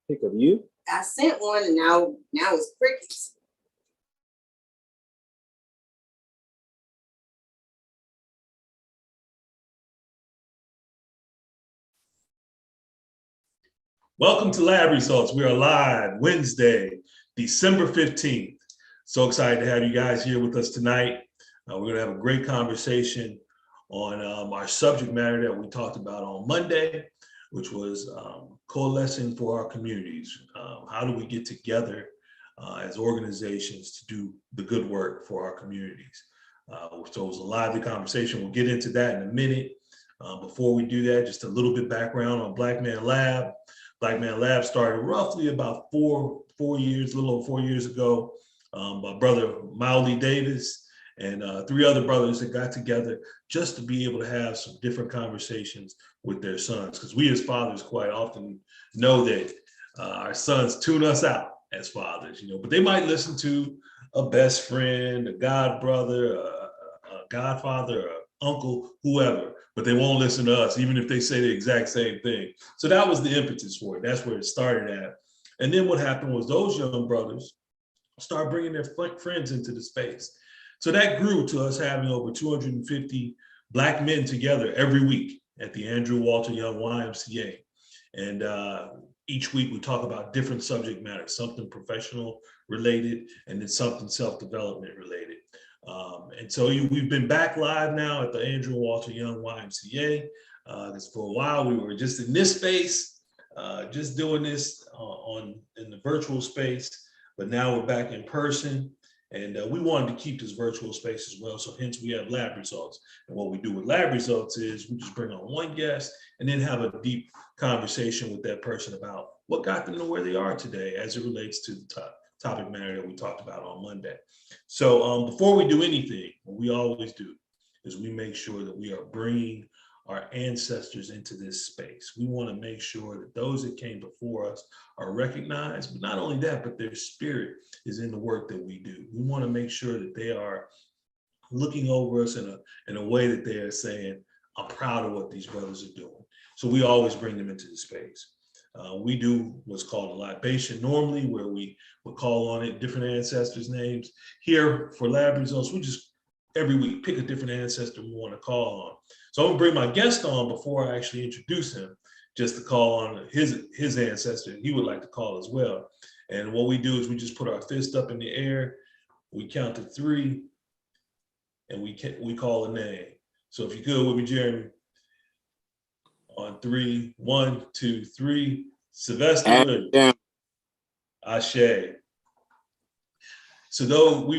Pick of you? I sent one and now it's crickets. Welcome to Lab Results. We are live Wednesday, December 15th. So excited to have you guys here with us tonight. We're going to have a great conversation on our subject matter that we talked about on Monday, which was coalescing for our communities. How do we get together as organizations to do the good work for our communities? So it was a lively conversation. We'll get into that in a minute. Before we do that, just a little bit background on Black Man Lab. Black Man Lab started roughly about a little over 4 years ago. My brother, Mauli Davis, and three other brothers that got together just to be able to have some different conversations with their sons. Because we as fathers quite often know that our sons tune us out as fathers, but they might listen to a best friend, a god brother, a godfather, a uncle, whoever, but they won't listen to us, even if they say the exact same thing. So that was the impetus for it. That's where it started at. And then what happened was those young brothers started bringing their friends into the space. So that grew to us having over 250 Black men together every week at the Andrew Walter Young YMCA. And each week we talk about different subject matters, something professional related, and then something self-development related. And so we've been back live now at the Andrew Walter Young YMCA. Because for a while we were just in this space, just doing this in the virtual space, but now we're back in person. And we wanted to keep this virtual space as well. So hence we have lab results. And what we do with lab results is we just bring on one guest and then have a deep conversation with that person about what got them to where they are today as it relates to the topic matter that we talked about on Monday. So before we do anything, what we always do is we make sure that we are bringing our ancestors into this space. We want to make sure that those that came before us are recognized, but not only that, but their spirit is in the work that we do. We want to make sure that they are looking over us in a way that they are saying, I'm proud of what these brothers are doing. So we always bring them into the space. We do what's called a libation normally, where we would call on it different ancestors' names. Here for lab results, we just every week pick a different ancestor we want to call on. So I'm gonna bring my guest on before I actually introduce him, just to call on his ancestor he would like to call as well. And what we do is we just put our fist up in the air, we count to three, and we call a name. So if you could with me, Jeremy, on three, 1, 2, 3, Sylvester Williams, Ashe. So though we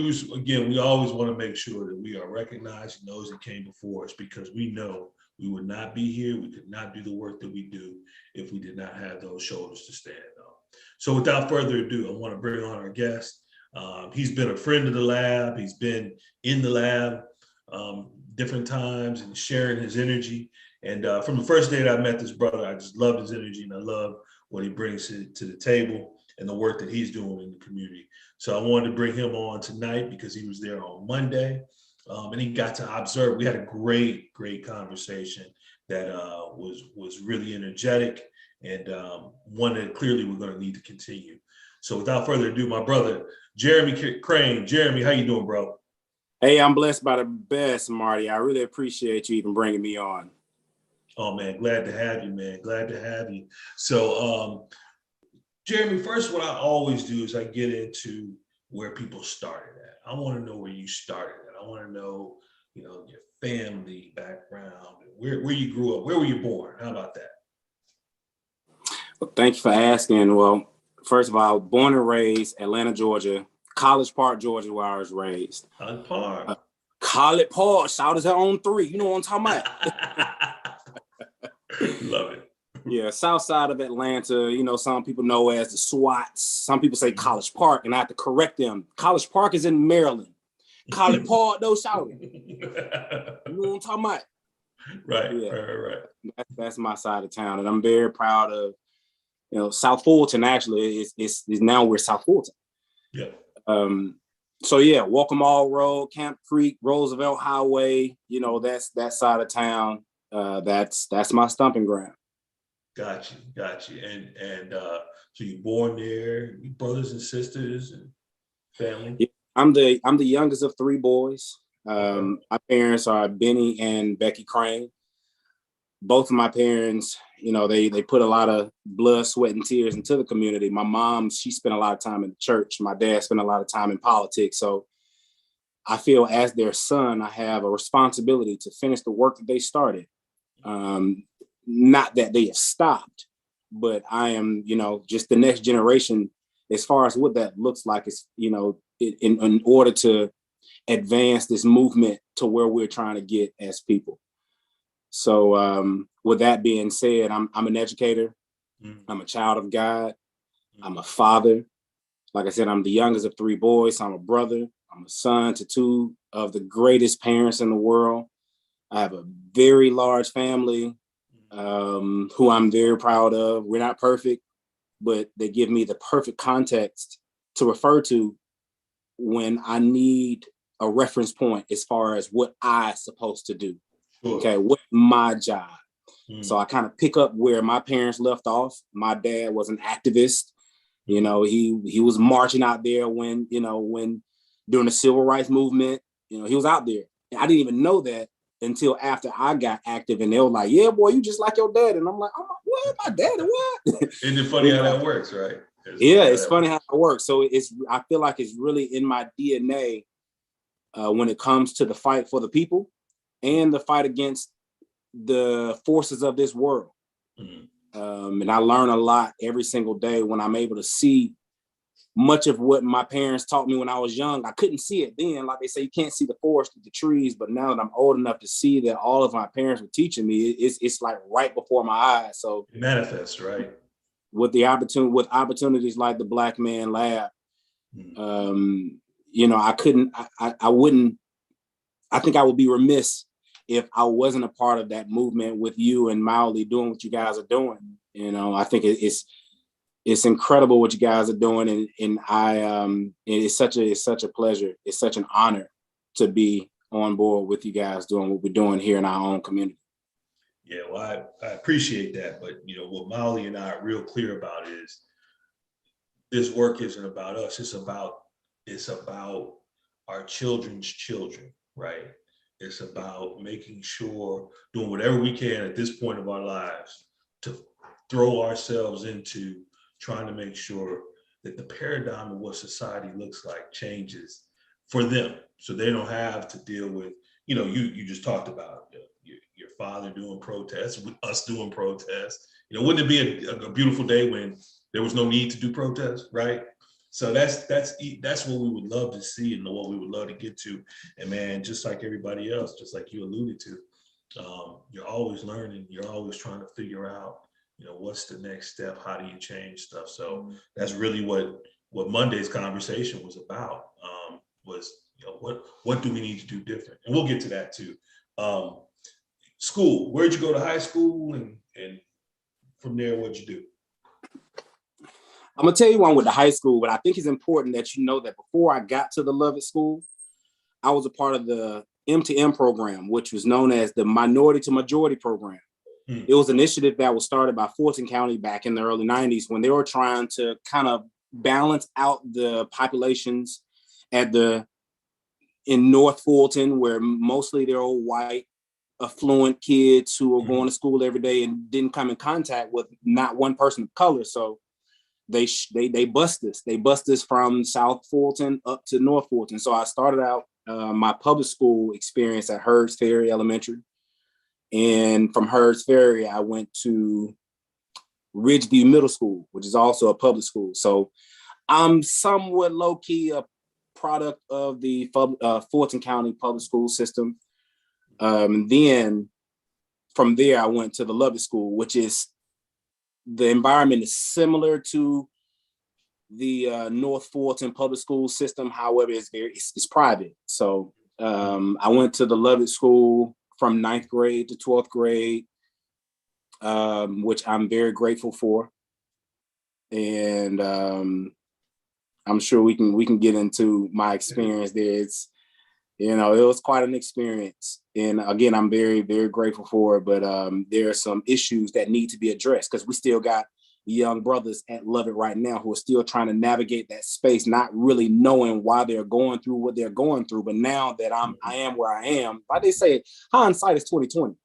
always want to make sure that we are recognizing those that came before us, because we know we would not be here, we could not do the work that we do if we did not have those shoulders to stand on. So without further ado, I want to bring on our guest. He's been a friend of the lab. He's been in the lab different times and sharing his energy. And from the first day that I met this brother, I just loved his energy and I love what he brings to the table and the work that he's doing in the community. So I wanted to bring him on tonight because he was there on Monday and he got to observe. We had a great conversation that was really energetic and one that clearly we're going to need to continue. So without further ado, my brother, Jeremy Crane. Jeremy, how you doing, bro? Hey, I'm blessed by the best, Marty. I really appreciate you even bringing me on. Oh, man, glad to have you, man. Glad to have you. So, Jeremy, first, what I always do is I get into where people started at. I want to know where you started at. I want to know, your family background, where you grew up, where were you born? How about that? Well, thank you for asking. Well, first of all, born and raised Atlanta, Georgia, College Park, Georgia, where I was raised. College Park. College Park, shout out to on 3. You know what I'm talking about? Love it. Yeah, south side of Atlanta, some people know as the SWATs. Some people say College Park, and I have to correct them. College Park is in Maryland. College Park, though, shout it. You know what I'm talking about? Right, yeah. right. That's my side of town, and I'm very proud of, South Fulton, actually, is now we're South Fulton. Yeah. So, yeah, Welcome All Road, Camp Creek, Roosevelt Highway, that's that side of town. That's my stomping ground. Got you. And so you're born there, your brothers and sisters and family? Yeah, I'm the youngest of three boys. Okay. My parents are Benny and Becky Crane. Both of my parents, they put a lot of blood, sweat, and tears into the community. My mom, she spent a lot of time in the church. My dad spent a lot of time in politics. So I feel as their son, I have a responsibility to finish the work that they started. Not that they have stopped, but I am, just the next generation as far as what that looks like is, in order to advance this movement to where we're trying to get as people. So with that being said, I'm an educator. I'm a child of God. I'm a father. Like I said, I'm the youngest of three boys. So I'm a brother. I'm a son to two of the greatest parents in the world. I have a very large family who I'm very proud of. We're not perfect, but they give me the perfect context to refer to when I need a reference point as far as what I'm supposed to do. Sure. Okay, what's my job? So Mm. I kind of pick up where my parents left off. My dad was an activist. He was marching out there when during the civil rights movement, he was out there. And I didn't even know that until after I got active, and they were like, "Yeah, boy, you just like your dad." And I'm like, "What? My daddy? What?" Isn't it funny how that works, right? It's funny how it works. So I feel like it's really in my DNA when it comes to the fight for the people and the fight against the forces of this world. And I learn a lot every single day when I'm able to see much of what my parents taught me when I was young. I couldn't see it then. Like they say, you can't see the forest through the trees. But now that I'm old enough to see that all of my parents were teaching me, it's like right before my eyes. So it manifests, right? with opportunities like the Black Man Lab, I think I would be remiss if I wasn't a part of that movement with you and Mildly doing what you guys are doing. I think it's incredible what you guys are doing, and it's such a pleasure. It's such an honor to be on board with you guys doing what we're doing here in our own community. Yeah, well, I appreciate that, but what Molly and I are real clear about is this work isn't about us. It's about our children's children, right? It's about making sure, doing whatever we can at this point of our lives to throw ourselves into trying to make sure that the paradigm of what society looks like changes for them, so they don't have to deal with, you just talked about your father doing protests, with us doing protests. Wouldn't it be a beautiful day when there was no need to do protests, right? So that's what we would love to see and what we would love to get to. And man, just like everybody else, just like you alluded to, you're always learning. You're always trying to figure out, what's the next step? How do you change stuff? So that's really what Monday's conversation was about. Was what do we need to do different? And we'll get to that too. School. Where'd you go to high school, and from there, what'd you do? I'm gonna tell you one with the high school, but I think it's important that you know that before I got to the Lovett School, I was a part of the M2M program, which was known as the Minority to Majority program. It was an initiative that was started by Fulton County back in the early 90s when they were trying to kind of balance out the populations in North Fulton, where mostly they're all white, affluent kids who are going to school every day and didn't come in contact with not one person of color. So they bust us. They bust us from South Fulton up to North Fulton. So I started out my public school experience at Herds Ferry Elementary. And from Herds Ferry, I went to Ridgeview Middle School, which is also a public school. So I'm somewhat low-key a product of the Fulton County public school system. Then from there, I went to the Lovett School, which is, the environment is similar to the North Fulton public school system. However, it's private. So I went to the Lovett School from 9th grade to 12th grade, which I'm very grateful for. And I'm sure we can get into my experience there. You know, it was quite an experience. And again, I'm very, very grateful for it. But there are some issues that need to be addressed because we still got young brothers at Lovett right now who are still trying to navigate that space, not really knowing why they're going through what they're going through. But now that I am where I am, like they say, hindsight is 2020.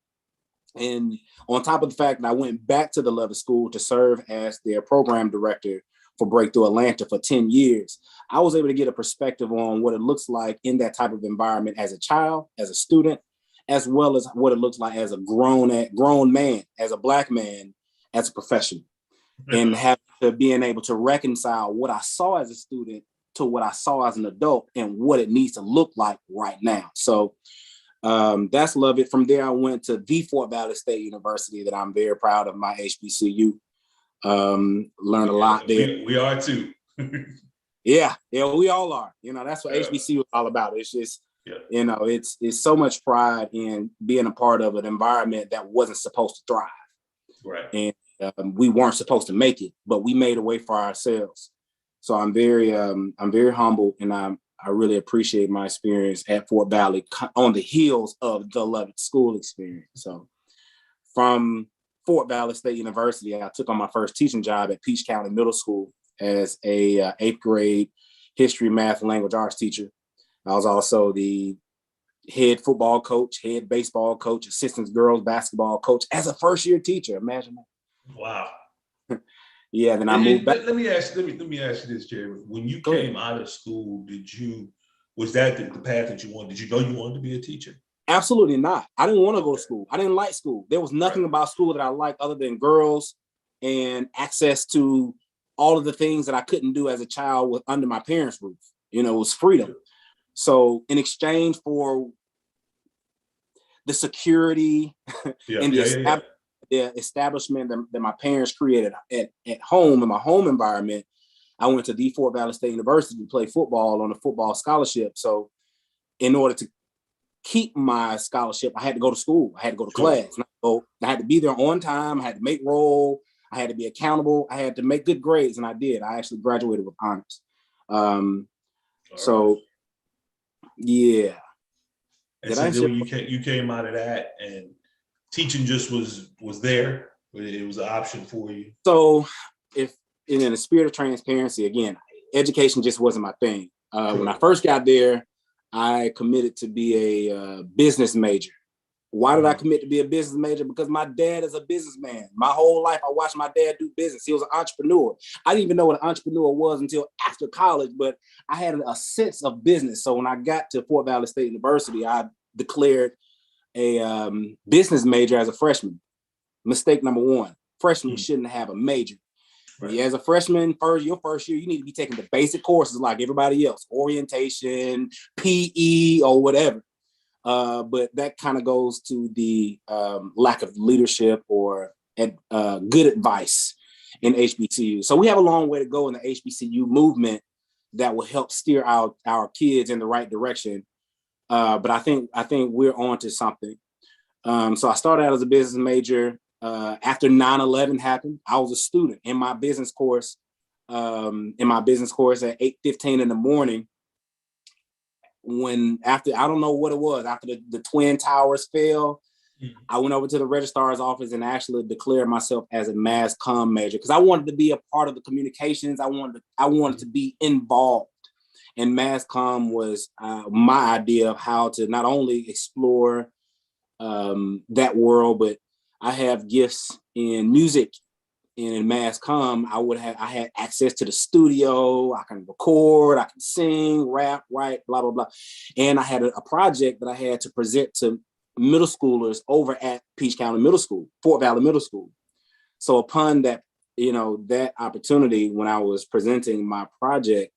And on top of the fact that I went back to the Lovett School to serve as their program director for Breakthrough Atlanta for 10 years, I was able to get a perspective on what it looks like in that type of environment as a child, as a student, as well as what it looks like as a grown man, as a Black man, as a professional, and have to being able to reconcile what I saw as a student to what I saw as an adult and what it needs to look like right now. So that's love it. From there, I went to the Fort Valley State University that I'm very proud of, my HBCU. Learned a lot there. We are too. Yeah, we all are. You know, that's what HBCU is all about. It's just, you know, it's so much pride in being a part of an environment that wasn't supposed to thrive. Right. And we weren't supposed to make it, but we made a way for ourselves. So I'm very humble, and I really appreciate my experience at Fort Valley on the heels of the Lovett School experience. So from Fort Valley State University, I took on my first teaching job at Peach County Middle School as a 8th grade history, math, and language arts teacher. I was also the head football coach, head baseball coach, assistant girls basketball coach as a first-year teacher. Imagine that. Wow. Yeah, then I moved back. Let me ask you this, Jerry. When you came out of school, was that the path that you wanted? Did you know you wanted to be a teacher? Absolutely not. I didn't want to go to school. I didn't like school. There was nothing about school that I liked other than girls and access to all of the things that I couldn't do as a child with under my parents' roof. You know, it was freedom. So in exchange for the security and the establishment that my parents created at home, in my home environment, I went to the Fort Valley State University to play football on a football scholarship. So in order to keep my scholarship, I had to go to school. I had to go to class. I had to be there on time. I had to make roll. I had to be accountable. I had to make good grades, and I did. I actually graduated with honors. Yeah. And so then when you came out of that, and teaching just was there, it was an option for you. So if in the spirit of transparency, again, education just wasn't my thing. When I first got there, I committed to be a business major. Why did I commit to be a business major? Because my dad is a businessman. My whole life, I watched my dad do business. He was an entrepreneur. I didn't even know what an entrepreneur was until after college, but I had a sense of business. So when I got to Fort Valley State University, I declared a business major as a freshman. Mistake number one, freshmen shouldn't have a major. Right. As a freshman, your first year, you need to be taking the basic courses like everybody else, orientation, PE, or whatever. But that kind of goes to the lack of leadership or good advice in HBCU. So we have a long way to go in the HBCU movement that will help steer our kids in the right direction. But I think we're on to something. So I started out as a business major. After 9/11 happened, I was a student in my business course. At 8:15 in the morning. After I don't know what it was, after the Twin Towers fell, I went over to the registrar's office and actually declared myself as a mass comm major because I wanted to be a part of the communications. I wanted to be involved. And mass comm was my idea of how to not only explore that world, but I have gifts in music and in mass comm. I had access to the studio. I can record, I can sing, rap, write, blah, blah, blah. And I had a project that I had to present to middle schoolers over at Peach County Middle School, Fort Valley Middle School. So upon that, that opportunity, when I was presenting my project,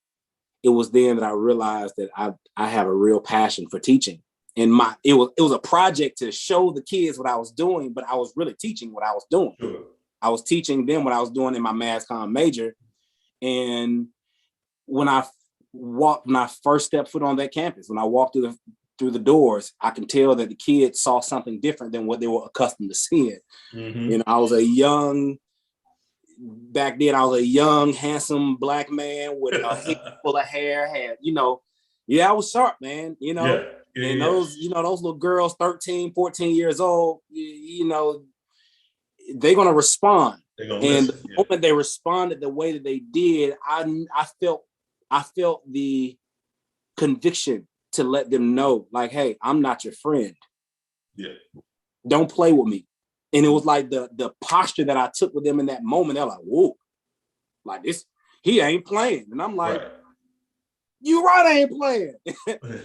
it was then that I realized that I have a real passion for teaching. And it was a project to show the kids what I was doing, but I was really teaching what I was doing. Sure. I was teaching them what I was doing in my mass comm major. And when I first stepped foot on that campus, when I walked through the doors, I can tell that the kids saw something different than what they were accustomed to seeing. Mm-hmm. Back then I was a young, handsome Black man with a head full of hair, I was sharp, man, And those, those little girls, 13, 14 years old, they're going to respond. And the moment they responded the way that they did, I felt the conviction to let them know, like, hey, I'm not your friend. Yeah. Don't play with me. And it was like the posture that I took with them in that moment. They're like, whoa, like this, he ain't playing. And I'm like, you right, I ain't playing.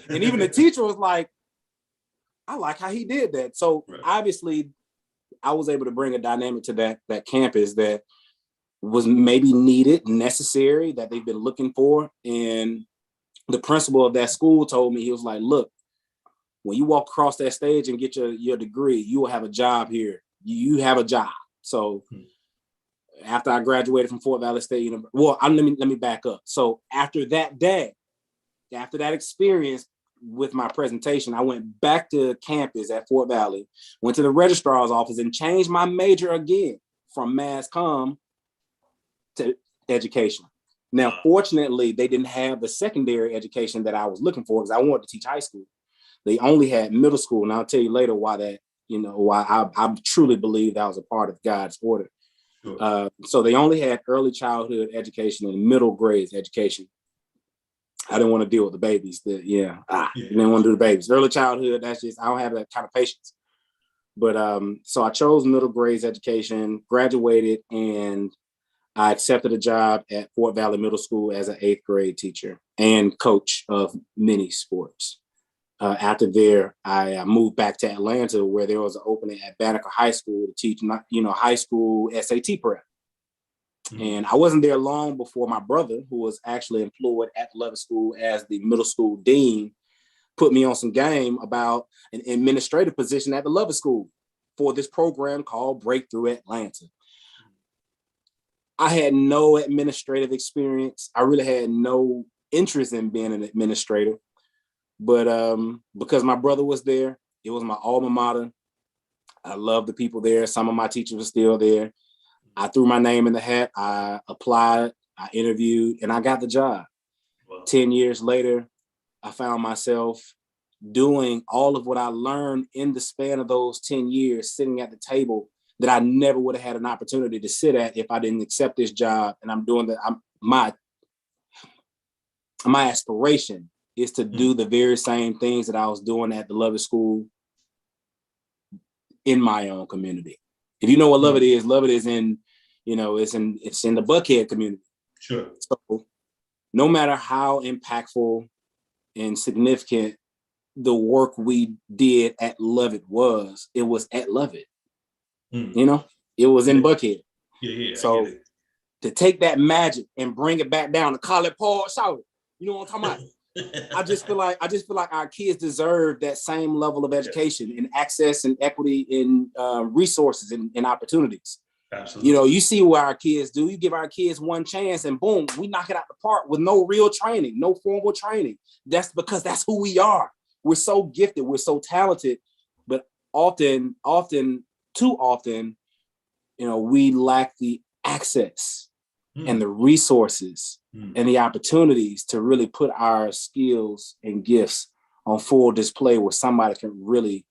And even the teacher was like, I like how he did that. So obviously I was able to bring a dynamic to that campus that was maybe needed, necessary, that they've been looking for. And the principal of that school told me, he was like, look, when you walk across that stage and get your degree, you will have a job here. You have a job. So after I graduated from Fort Valley State University, well, let me back up. So after that day, after that experience with my presentation, I went back to campus at Fort Valley, went to the registrar's office and changed my major again from mass comm to education. Now, fortunately, they didn't have the secondary education that I was looking for because I wanted to teach high school. They only had middle school. And I'll tell you later why that, why I truly believe that was a part of God's order. Sure. So they only had early childhood education and middle grades education. I didn't want to deal with the babies. I didn't want to do the babies. Early childhood, that's just, I don't have that kind of patience. But so I chose middle grades education, graduated, and I accepted a job at Fort Valley Middle School as an 8th grade teacher and coach of many sports. After there, I moved back to Atlanta, where there was an opening at Banneker High School to teach, high school SAT prep. Mm-hmm. And I wasn't there long before my brother, who was actually employed at the Lovett School as the middle school dean, put me on some game about an administrative position at the Lovett School for this program called Breakthrough Atlanta. I had no administrative experience. I really had no interest in being an administrator. But because my brother was there, it was my alma mater. I loved the people there. Some of my teachers were still there. I threw my name in the hat. I applied, I interviewed, and I got the job. Wow. 10 years later, I found myself doing all of what I learned in the span of those 10 years, sitting at the table that I never would have had an opportunity to sit at if I didn't accept this job. And I'm doing that. My aspiration is to do the very same things that I was doing at the Lovett School in my own community. If you know what Lovett is in, it's in the Buckhead community. Sure. So no matter how impactful and significant the work we did at Lovett was, it was at Lovett. It was in Buckhead. Yeah. So to take that magic and bring it back down to College Park, shout, you know what I'm talking about? I just feel like our kids deserve that same level of education and access and equity in resources and opportunities. Absolutely. You see what our kids do. You give our kids one chance and boom, we knock it out the park with no real training, no formal training. That's because that's who we are. We're so gifted. We're so talented, but often, too often, we lack the access and the resources and the opportunities to really put our skills and gifts on full display where somebody can really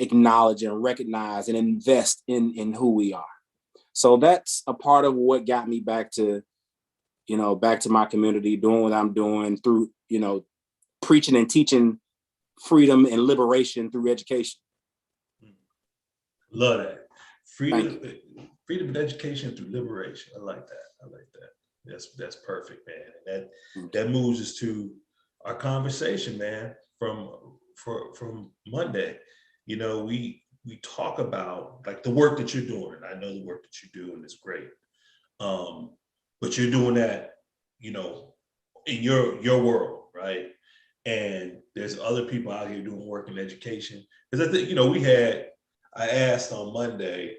acknowledge and recognize and invest in who we are. So that's a part of what got me back to my community, doing what I'm doing through, preaching and teaching freedom and liberation through education. Love that. Freedom and education through liberation. I like that. That's perfect, man. And that moves us to our conversation, man, from Monday. We talk about like the work that you're doing. I know the work that you're doing is great. But you're doing that, in your world, right? And there's other people out here doing work in education. Because I think, I asked on Monday,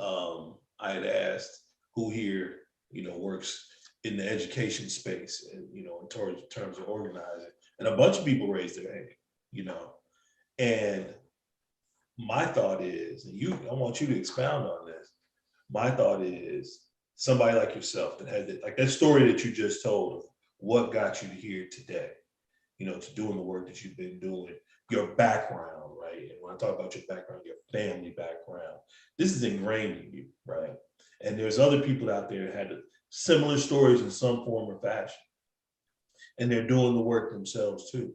I had asked who here, works in the education space and, in terms of organizing. And a bunch of people raised their hand, and my thought is, I want you to expound on this. My thought is somebody like yourself that had that story that you just told of what got you here today, to doing the work that you've been doing. your background, right? And when I talk about your background, your family background, this is ingrained in you, right? And there's other people out there that had similar stories in some form or fashion. And they're doing the work themselves too,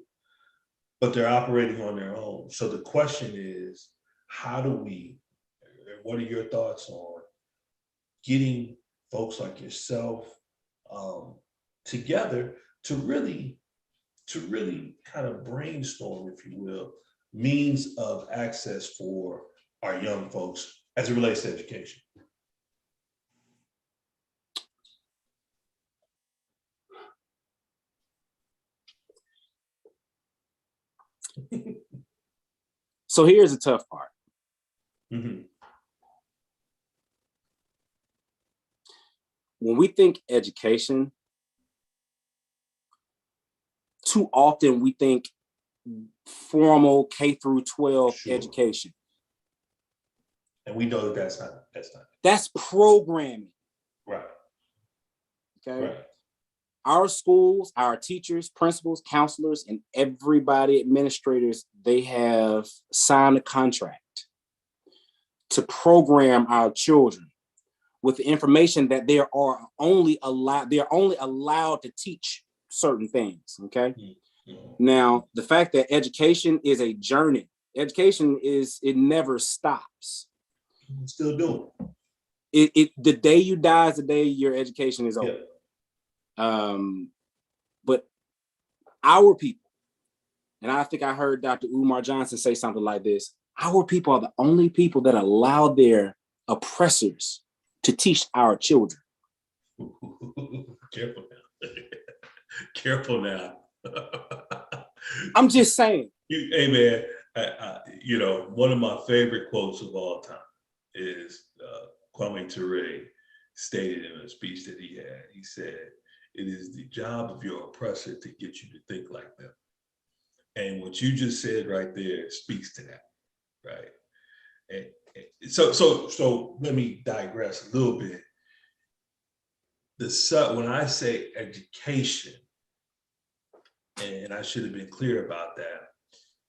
but they're operating on their own. So the question is, how do we, what are your thoughts on getting folks like yourself together to really kind of brainstorm, if you will, means of access for our young folks as it relates to education? So here's the tough part. Mm-hmm. When we think education, too often we think formal K through 12 Sure. education. And we know that that's not. That's programming. Right. Okay. Right. Our schools, our teachers, principals, counselors, and everybody, administrators, they have signed a contract to program our children with the information that they're only allowed to teach certain things. Okay. Mm-hmm. Now, the fact that education is a journey, it never stops. Still doing it. The day you die is the day your education is over. Yeah. But our people, and I think I heard Dr. Umar Johnson say something like this: our people are the only people that allow their oppressors to teach our children. Careful now. Careful now. I'm just saying. Hey man, one of my favorite quotes of all time is Kwame Ture stated in a speech that he had. He said, "It is the job of your oppressor to get you to think like them." And what you just said right there speaks to that, right? And so let me digress a little bit. When I say education, and I should have been clear about that,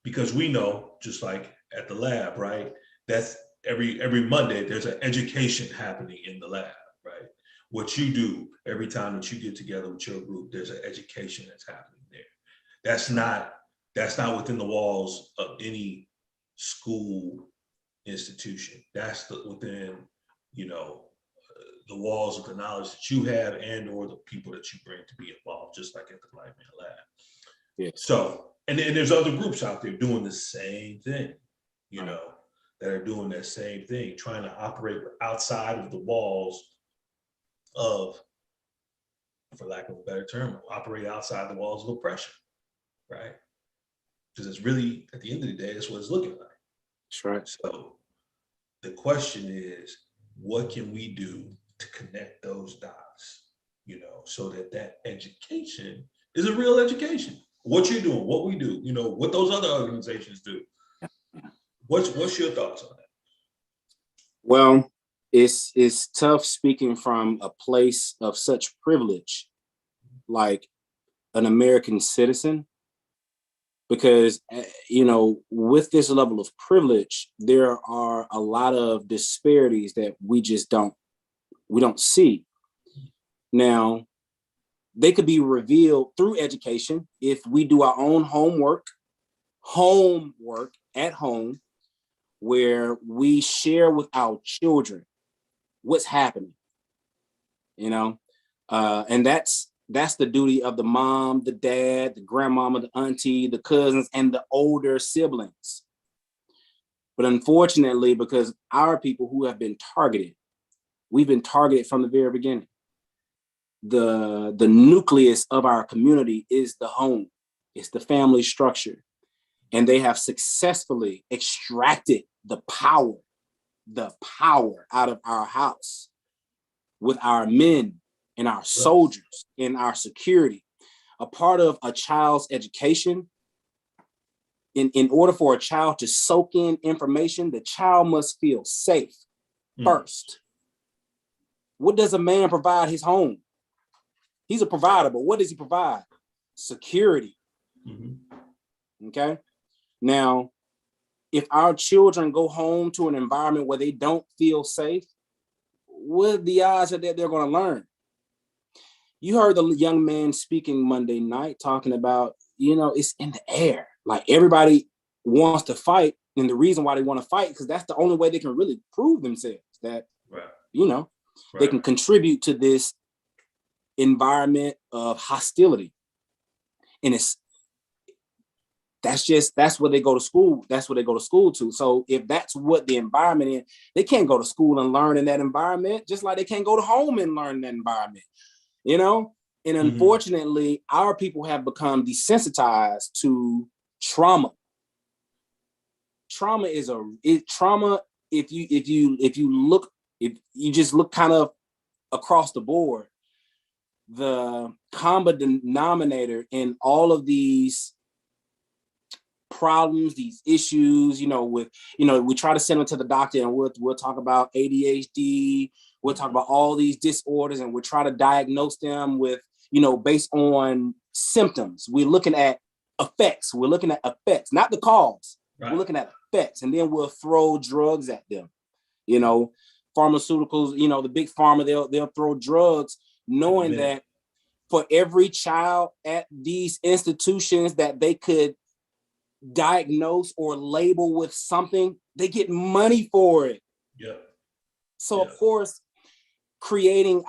because we know, just like at the lab, right? That's every Monday, there's an education happening in the lab, right? What you do every time that you get together with your group, there's an education that's happening there. That's not within the walls of any school institution. That's within, the walls of the knowledge that you have and or the people that you bring to be involved, just like at the Black Man Lab. Yes. So, and there's other groups out there doing the same thing, that are doing that same thing, trying to operate outside of the walls of, for lack of a better term, operate outside the walls of oppression, right? Because it's really, at the end of the day, that's what it's looking like. That's right. So the question is, what can we do to connect those dots, so that education is a real education? What you're doing, what we do, what those other organizations do. What's your thoughts on that? Well, it's tough speaking from a place of such privilege, like an American citizen, because with this level of privilege, there are a lot of disparities that we don't see. Now, they could be revealed through education if we do our own homework at home, where we share with our children what's happening, and that's the duty of the mom, the dad, the grandmama, the auntie, the cousins, and the older siblings. But unfortunately, because our people who have been targeted, we've been targeted from the very beginning. The nucleus of our community is the home. It's the family structure. And they have successfully extracted the power out of our house with our men and our soldiers and our security. A part of a child's education, in order for a child to soak in information, the child must feel safe first. What does a man provide his home? He's a provider, but what does he provide? Security. Okay. Now, if our children go home to an environment where they don't feel safe, what are the odds that they're going to learn? You heard the young man speaking Monday night talking about, it's in the air. Like everybody wants to fight. And the reason why they want to fight, because that's the only way they can really prove themselves that, they can contribute to this environment of hostility. And that's what they go to school. That's what they go to school to. So if that's what the environment is, they can't go to school and learn in that environment, just like they can't go to home and learn in that environment, And unfortunately, our people have become desensitized to trauma. Trauma is trauma. If you just look kind of across the board, the common denominator in all of these problems, these issues, we try to send them to the doctor and we'll talk about ADHD, we'll talk about all these disorders, and we'll try to diagnose them with, based on symptoms. We're looking at effects. We're looking at effects, not the cause. Right. We're looking at effects, and then we'll throw drugs at them. Pharmaceuticals, the big pharma, they'll throw drugs, knowing that for every child at these institutions that they could diagnose or label with something, they get money for it. Yeah. So of course, creating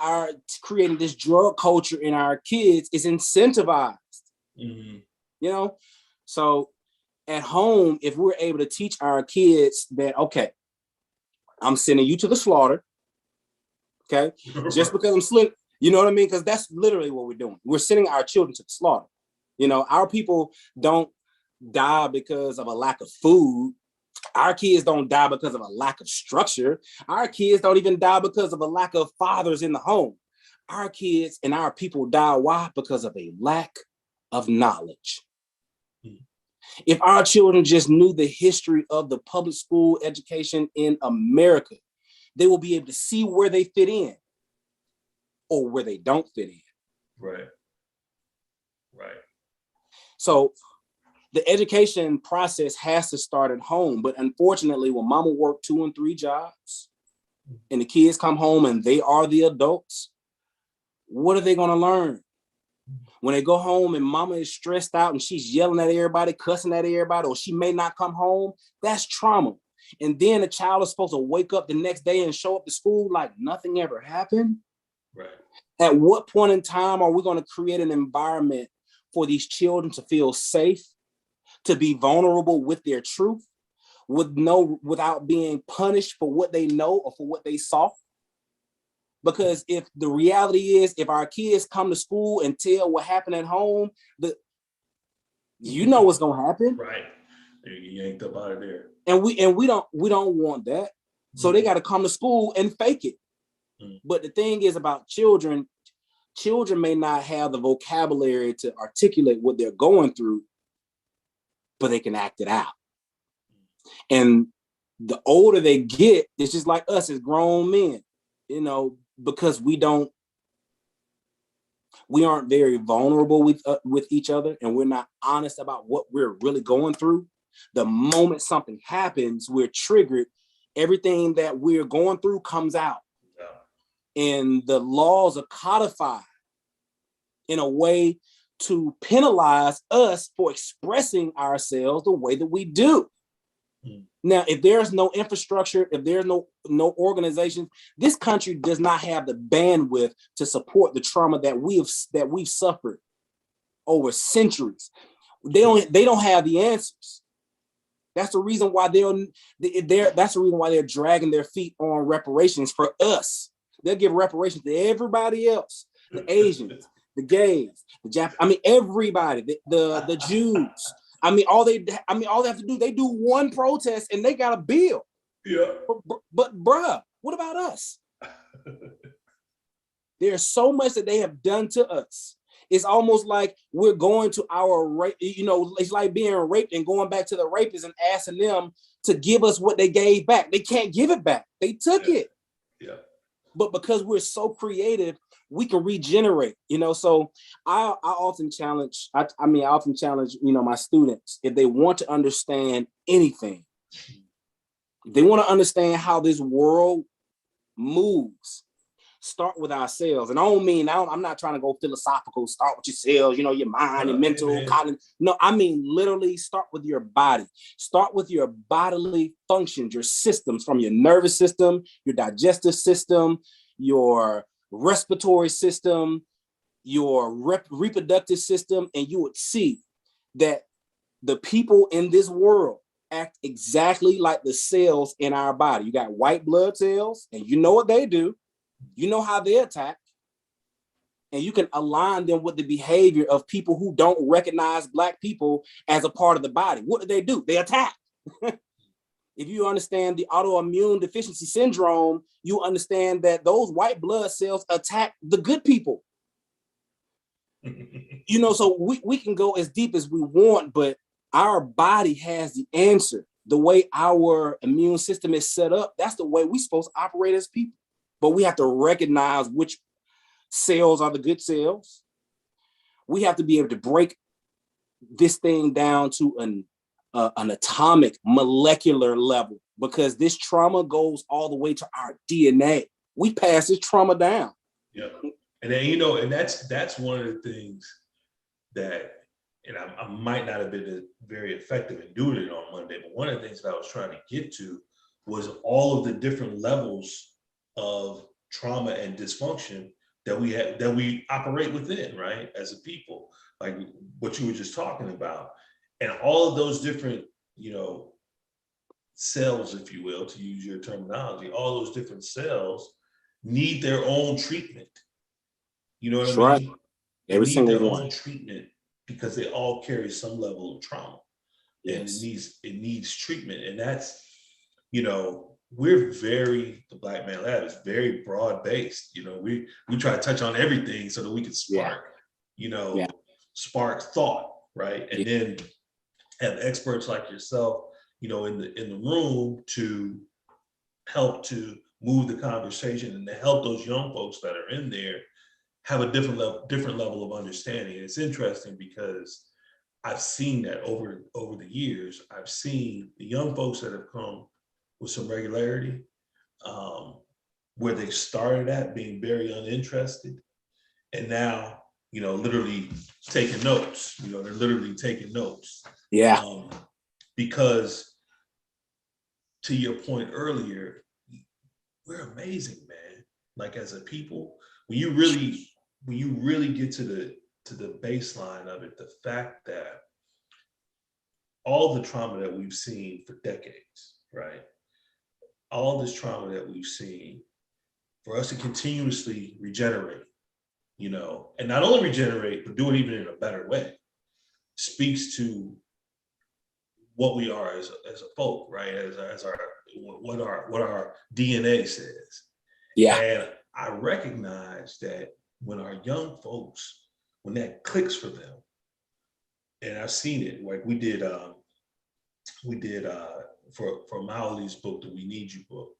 this drug culture in our kids is incentivized. So at home, if we're able to teach our kids that, okay, I'm sending you to the slaughter, okay, just because I'm slick, you know what I mean? Because that's literally what we're doing. We're sending our children to the slaughter. Our people don't die because of a lack of food. Our kids don't die because of a lack of structure. Our kids don't even die because of a lack of fathers in the home. Our kids and our people die. Why? Because of a lack of knowledge. If our children just knew the history of the public school education in America, they will be able to see where they fit in or where they don't fit in. Right. So the education process has to start at home. But unfortunately, when mama worked 2 and 3 jobs and the kids come home and they are the adults, what are they going to learn? When they go home and mama is stressed out and she's yelling at everybody, cussing at everybody, or she may not come home, that's trauma. And then the child is supposed to wake up the next day and show up to school like nothing ever happened. Right. At what point in time are we going to create an environment for these children to feel safe, to be vulnerable with their truth, without being punished for what they know or for what they saw? Because if the reality is, if our kids come to school and tell what happened at home, what's gonna happen. Right. You yanked up out of there. And we don't want that. So they got to come to school and fake it. But the thing is about children may not have the vocabulary to articulate what they're going through, but they can act it out. And the older they get, it's just like us as grown men, because we aren't very vulnerable with each other, and we're not honest about what we're really going through. The moment something happens, we're triggered. Everything that we're going through comes out. Yeah. And the laws are codified in a way to penalize us for expressing ourselves the way that we do. Now, if there's no infrastructure, if there's no organization, this country does not have the bandwidth to support the trauma that we've suffered over centuries. They don't have the answers. That's the reason why they're dragging their feet on reparations for us. They'll give reparations to everybody else, the Asians, the gays, the Japanese, everybody, the Jews. All they have to do, they do one protest and they got a bill. Yeah. But bruh, what about us? There's so much that they have done to us. It's almost like we're going to our rape, it's like being raped and going back to the rapists and asking them to give us what they gave back. They can't give it back. They took it. Yeah. But because we're so creative, we can regenerate, So I often challenge, I often challenge, my students, if they want to understand anything, if they want to understand how this world moves, start with ourselves. And I don't mean, I'm not trying to go philosophical, start with yourselves, your mind and mental, cognitive. No, I mean, literally start with your body. Start with your bodily functions, your systems, from your nervous system, your digestive system, your respiratory system, your reproductive system, and you would see that the people in this world act exactly like the cells in our body. You got white blood cells, and you know what they do. You know how they attack, and you can align them with the behavior of people who don't recognize Black people as a part of the body. What do? They attack. If you understand the autoimmune deficiency syndrome, you understand that those white blood cells attack the good people. So we can go as deep as we want, but our body has the answer. The way our immune system is set up, that's the way we're supposed to operate as people. But we have to recognize which cells are the good cells. We have to be able to break this thing down to an atomic molecular level, because this trauma goes all the way to our DNA. We pass this trauma down. Yeah. And then, and that's one of the things that, and I might not have been very effective in doing it on Monday, but one of the things that I was trying to get to was all of the different levels of trauma and dysfunction that we operate within, right? As a people, like what you were just talking about. And all of those different, cells, if you will, to use your terminology, all those different cells need their own treatment. You know what I mean? Right. They need their own treatment because they all carry some level of trauma. Yes. And it needs treatment. And that's, the Black Man Lab is very broad based. We try to touch on everything so that we can spark, spark thought, right? And then have experts like yourself, in the room to help to move the conversation and to help those young folks that are in there have a different level of understanding. And it's interesting because I've seen that over the years. I've seen the young folks that have come with some regularity, where they started at being very uninterested, and now, literally taking notes. They're literally taking notes. Yeah. Because to your point earlier, we're amazing, man. Like as a people, when you really get to the baseline of it, the fact that all the trauma that we've seen for decades, right? All this trauma that we've seen, for us to continuously regenerate, and not only regenerate, but do it even in a better way, speaks to what we are as a folk, right? As our what our DNA says. Yeah. And I recognize that when our young folks, when that clicks for them, and I've seen it, like we did for Mauli's book, the We Need You book.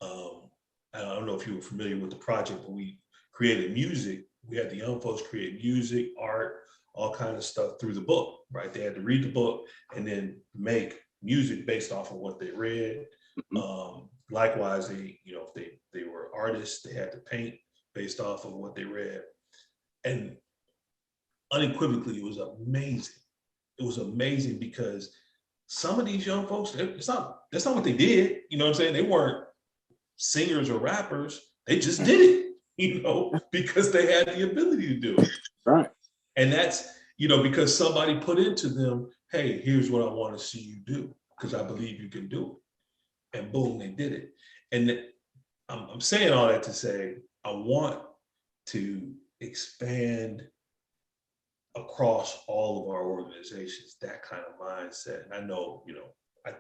I don't know if you were familiar with the project, but we created music. We had the young folks create music, art, all kinds of stuff through the book, right? They had to read the book and then make music based off of what they read. Likewise, if they were artists, they had to paint based off of what they read. And unequivocally, it was amazing. It was amazing because some of these young folks, that's not what they did. You know what I'm saying? They weren't singers or rappers. They just did it, because they had the ability to do it. Right. And that's, because somebody put into them, hey, here's what I want to see you do, because I believe you can do it. And boom, they did it. And I'm saying all that to say, I want to expand across all of our organizations that kind of mindset. And I know, I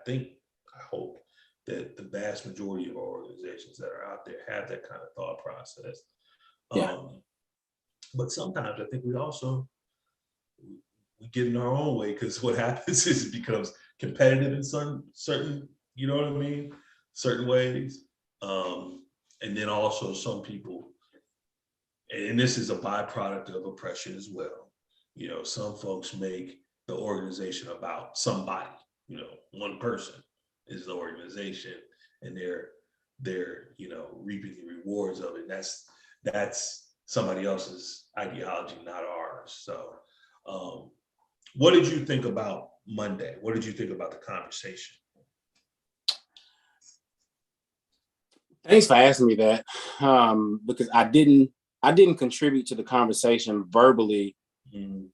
hope that the vast majority of our organizations that are out there have that kind of thought process. Yeah. But sometimes I think we get in our own way, because what happens is it becomes competitive in certain, you know what I mean? Certain ways. And then also some people, and this is a byproduct of oppression as well. Some folks make the organization about somebody. One person is the organization, and they're reaping the rewards of it. That's somebody else's ideology, not ours. So what did you think about Monday? What did you think about the conversation? Thanks for asking me that, because I didn't contribute to the conversation verbally. Mm.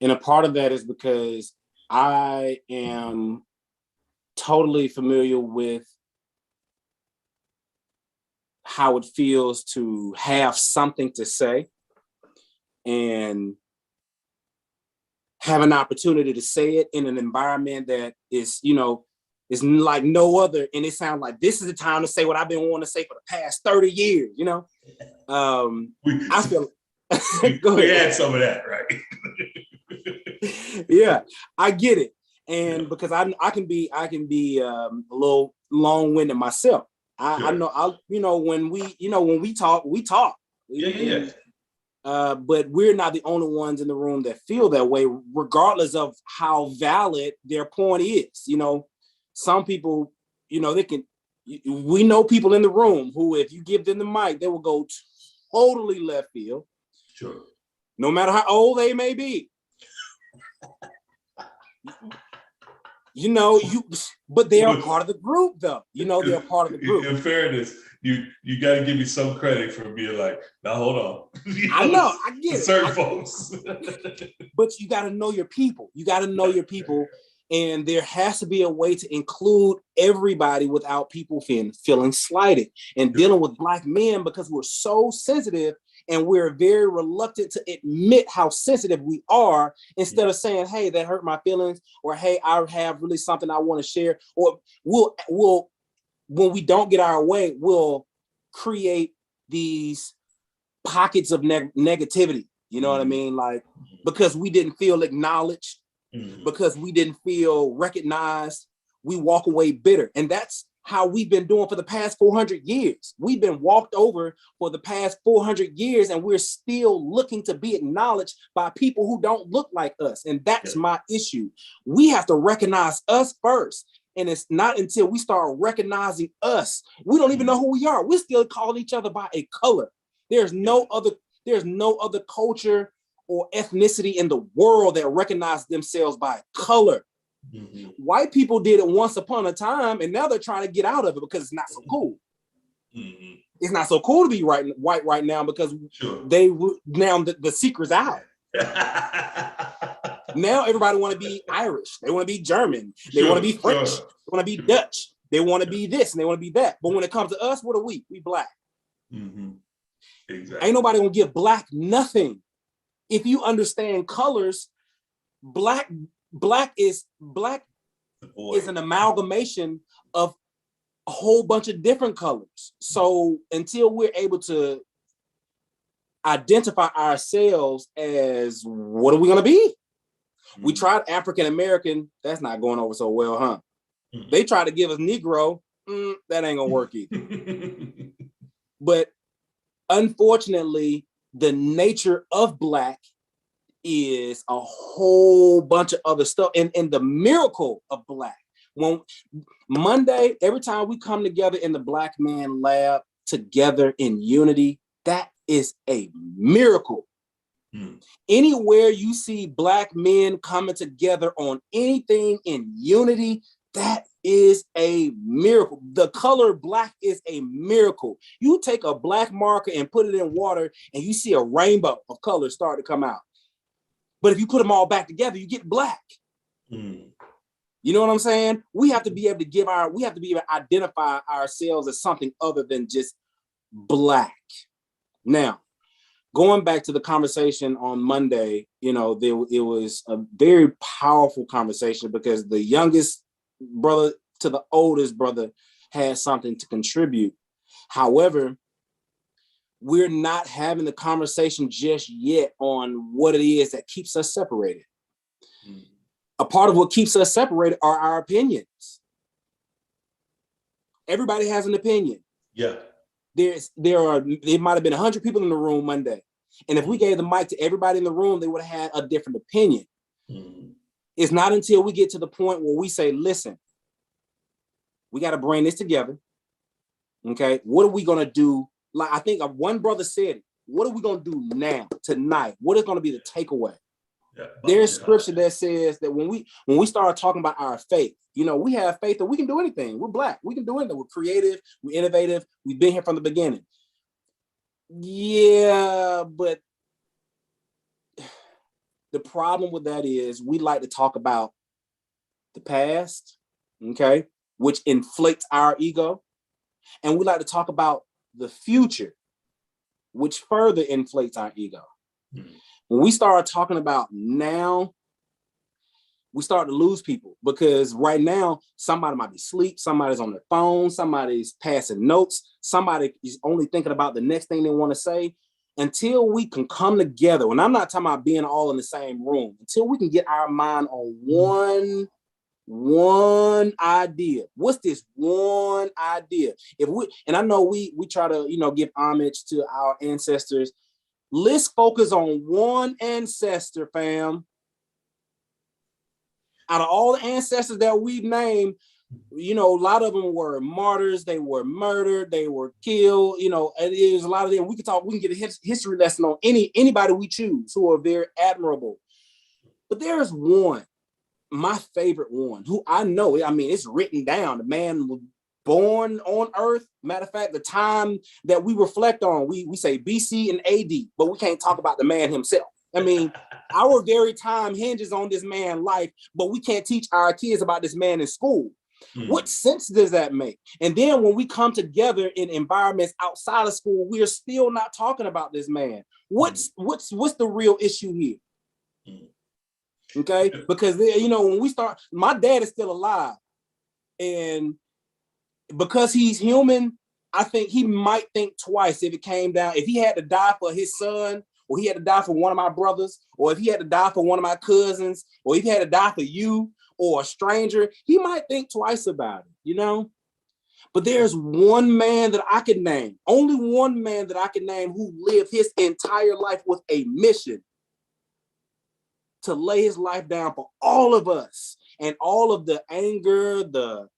And a part of that is because I am totally familiar with how it feels to have something to say and have an opportunity to say it in an environment that is like no other. And it sounds like this is the time to say what I've been wanting to say for the past 30 years, I feel we had some of that, right? Yeah, I get it. And because I can be a little long-winded myself. I know when we talk, we talk. Yeah. But we're not the only ones in the room that feel that way, regardless of how valid their point is. Some people, we know people in the room who, if you give them the mic, they will go totally left field. Sure. No matter how old they may be. But they are part of the group, though. They're part of the group. In fairness, you got to give me some credit for being like, now hold on. I know, I get it. Certain folks. But you got to know your people. And there has to be a way to include everybody without people feeling slighted. And dealing with Black men, because we're so sensitive and we're very reluctant to admit how sensitive we are, instead of saying, hey, that hurt my feelings, or hey, I have really something I want to share. Or we'll when we don't get our way, we'll create these pockets of negativity. You know what I mean? Like, because we didn't feel acknowledged, because we didn't feel recognized, we walk away bitter. And that's how we've been doing for the past 400 years. We've been walked over for the past 400 years, and we're still looking to be acknowledged by people who don't look like us. And that's my issue. We have to recognize us first. And it's not until we start recognizing us, we don't even know who we are. We're still calling each other by a color. There's no other culture or ethnicity in the world that recognize themselves by color. Mm-hmm. White people did it once upon a time, and now they're trying to get out of it because it's not so cool. Mm-hmm. It's not so cool to be white right now, because now the secret's out. Now everybody want to be Irish. They want to be German. They want to be French. They want to be Dutch. They want to be this and they want to be that. But when it comes to us, what are we? We Black. Mm-hmm. Exactly. Ain't nobody gonna give Black nothing. If you understand colors, Black is an amalgamation of a whole bunch of different colors. So until we're able to identify ourselves as, what are we gonna be? Mm-hmm. We tried African American, that's not going over so well, huh? Mm-hmm. They try to give us Negro, that ain't gonna work either. But unfortunately, the nature of Black is a whole bunch of other stuff. And the miracle of Black, when Monday, every time we come together in the Black Man Lab together in unity, that is a miracle. Anywhere you see Black men coming together on anything in unity, that is a miracle. The color Black is a miracle. You take a Black marker and put it in water, and you see a rainbow of colors start to come out. But if you put them all back together, you get Black. You know what I'm saying? We have to be able to we have to be able to identify ourselves as something other than just Black. Now, going back to the conversation on Monday, it was a very powerful conversation, because the youngest brother to the oldest brother had something to contribute. However, we're not having the conversation just yet on what it is that keeps us separated. A part of what keeps us separated are our opinions. Everybody has an opinion. Yeah. there might have been 100 people in the room Monday. And if we gave the mic to everybody in the room, they would have had a different opinion. Mm-hmm. It's not until we get to the point where we say, listen, we got to bring this together. Okay. What are we going to do? Like, I think one brother said it. What are we going to do now, tonight? What is going to be the takeaway? Yeah, there's scripture that says that when we start talking about our faith, we have faith that we can do anything. We're Black. We can do anything. We're creative. We're innovative. We've been here from the beginning. Yeah, but the problem with that is we like to talk about the past, okay, which inflates our ego. And we like to talk about the future, which further inflates our ego. Mm-hmm. When we start talking about now, we start to lose people, because right now, somebody might be asleep, somebody's on their phone, somebody's passing notes, somebody is only thinking about the next thing they want to say. Until we can come together, and I'm not talking about being all in the same room, until we can get our mind on one idea. What's this one idea? And I know we try to, give homage to our ancestors. Let's focus on one ancestor, fam. Out of all the ancestors that we've named, a lot of them were martyrs, they were murdered, they were killed, and there's a lot of them. We can get a history lesson on anybody we choose who are very admirable. But there's one, my favorite one, who I know, it's written down. The man was born on earth. Matter of fact, the time that we reflect on, we say BC and AD, but we can't talk about the man himself. Our very time hinges on this man's life, but we can't teach our kids about this man in school. What sense does that make? And then when we come together in environments outside of school, we're still not talking about this man. What's the real issue here? Okay, because when we start, my dad is still alive, and because he's human, I think he might think twice if he had to die for his son, or he had to die for one of my brothers, or if he had to die for one of my cousins, or if he had to die for you or a stranger, he might think twice about it, But there's one man that I can name, only one man that I can name, who lived his entire life with a mission to lay his life down for all of us, and all of the anger, the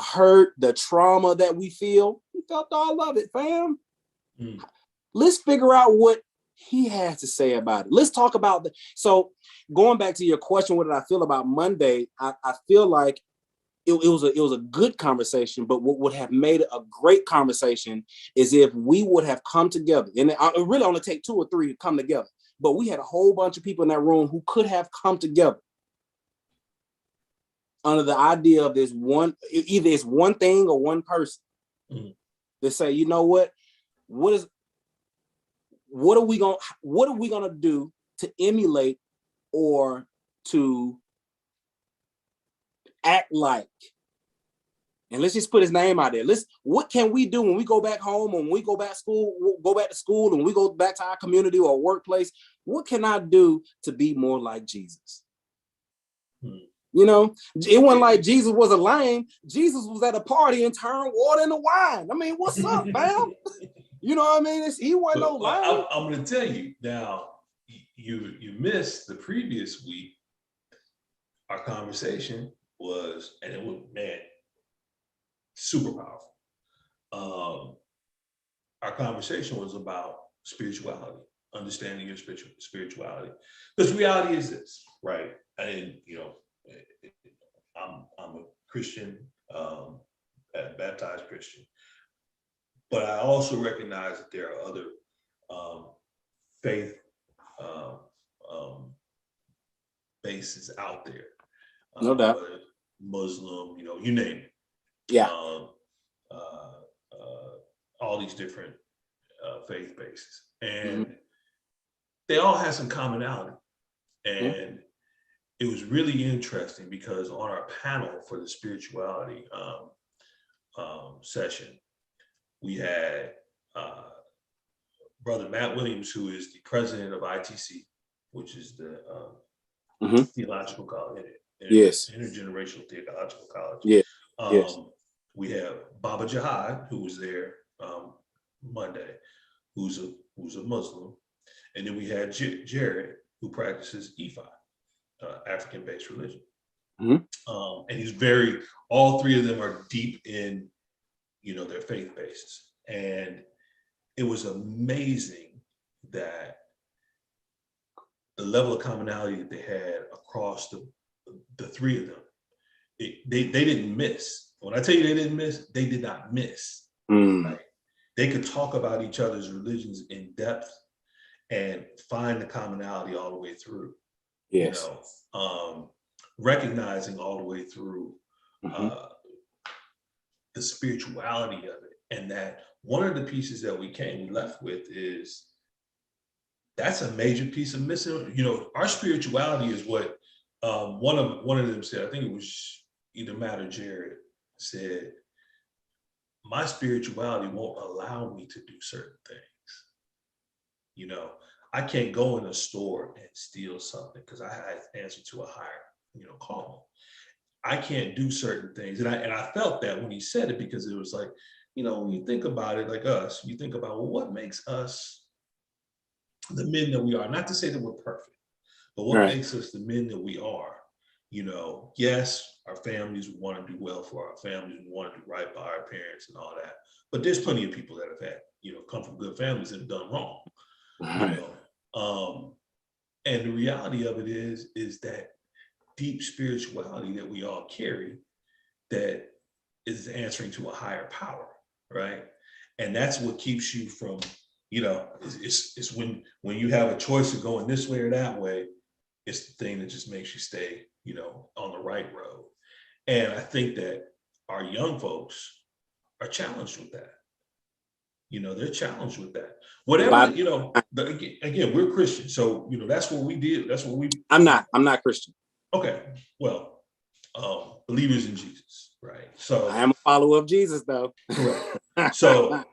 hurt, the trauma that we feel. He felt all of it, fam. Let's figure out what he has to say about it. Let's talk about so going back to your question, what did I feel about Monday? I feel like it was a good conversation, but what would have made it a great conversation is if we would have come together. And it really only take 2 or 3 to come together, but we had a whole bunch of people in that room who could have come together under the idea of this one, either it's one thing or one person. They say, you know what are we gonna do to emulate or to act like? And let's just put his name out there. What can we do when we go back home, when we go back to school, and we go back to our community or workplace? What can I do to be more like Jesus? It wasn't like Jesus was a lion. Jesus was at a party and turned water into wine. What's up, man? He wasn't no lion. I'm going to tell you now. You missed the previous week. Our conversation was, and it was, man, super powerful. Our conversation was about spirituality, understanding your spirituality. Because reality is this, right? And I'm a Christian, a baptized Christian, but I also recognize that there are other faith bases out there. No doubt. Muslim, you name it. Yeah. All these different faith bases, and they all have some commonality. And it was really interesting because on our panel for the spirituality session, we had Brother Matt Williams, who is the president of ITC, which is the theological college, intergenerational theological college. Yeah. Yes. We have Baba Jihad, who was there Monday, who's a Muslim, and then we had Jared, who practices Ifa, African-based religion. Mm-hmm. And he's very, all three of them are deep in, their faith bases. And it was amazing that the level of commonality that they had across the three of them, they didn't miss. When I tell you they didn't miss, they did not miss. Right? They could talk about each other's religions in depth and find the commonality all the way through. Yes. Recognizing all the way through the spirituality of it. And that one of the pieces that we left with is, that's a major piece of missing. Our spirituality is what one of them said. I think it was either Matt or Jared said, my spirituality won't allow me to do certain things. I can't go in a store and steal something because I had answer to a higher, call. I can't do certain things. And I felt that when he said it, because it was like, when you think about it, like us, you think about, well, what makes us the men that we are? Not to say that we're perfect, but what makes us the men that we are? Yes, our families want to do well for our families. We want to do right by our parents and all that. But there's plenty of people that have had, come from good families and done wrong. Right. And the reality of it is that deep spirituality that we all carry that is answering to a higher power, right? And that's what keeps you from, it's when you have a choice of going this way or that way, it's the thing that just makes you stay, on the right road. And I think that our young folks are challenged with that. They're challenged with that. Whatever, again, we're Christians. So, that's what we did. That's what we. I'm not Christian. Okay. Well, believers in Jesus, right? So I am a follower of Jesus, though. Correct. So,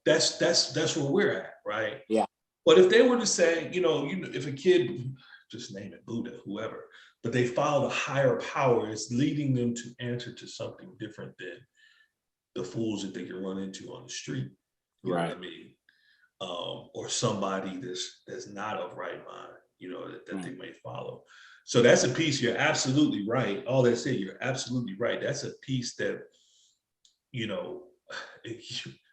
that's where we're at, right? Yeah. But if they were to say, if a kid, just name it Buddha, whoever, but they follow the higher power, it's leading them to answer to something different than the fools that they can run into on the street. You know what I mean? Or somebody that's not of right mind, that they may follow. So that's a piece, you're absolutely right. All that said, you're absolutely right. That's a piece that,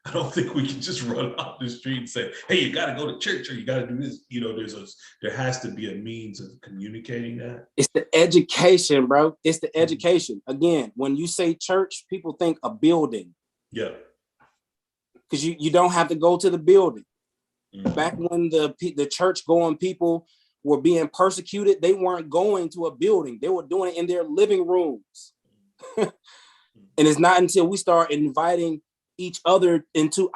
I don't think we can just run off the street and say, hey, you got to go to church or you got to do this. There has to be a means of communicating that. It's the education, bro. It's the education. Again, when you say church, people think a building. Yeah. Because you don't have to go to the building. Back when the church-going people were being persecuted, they weren't going to a building. They were doing it in their living rooms. And it's not until we start inviting each other into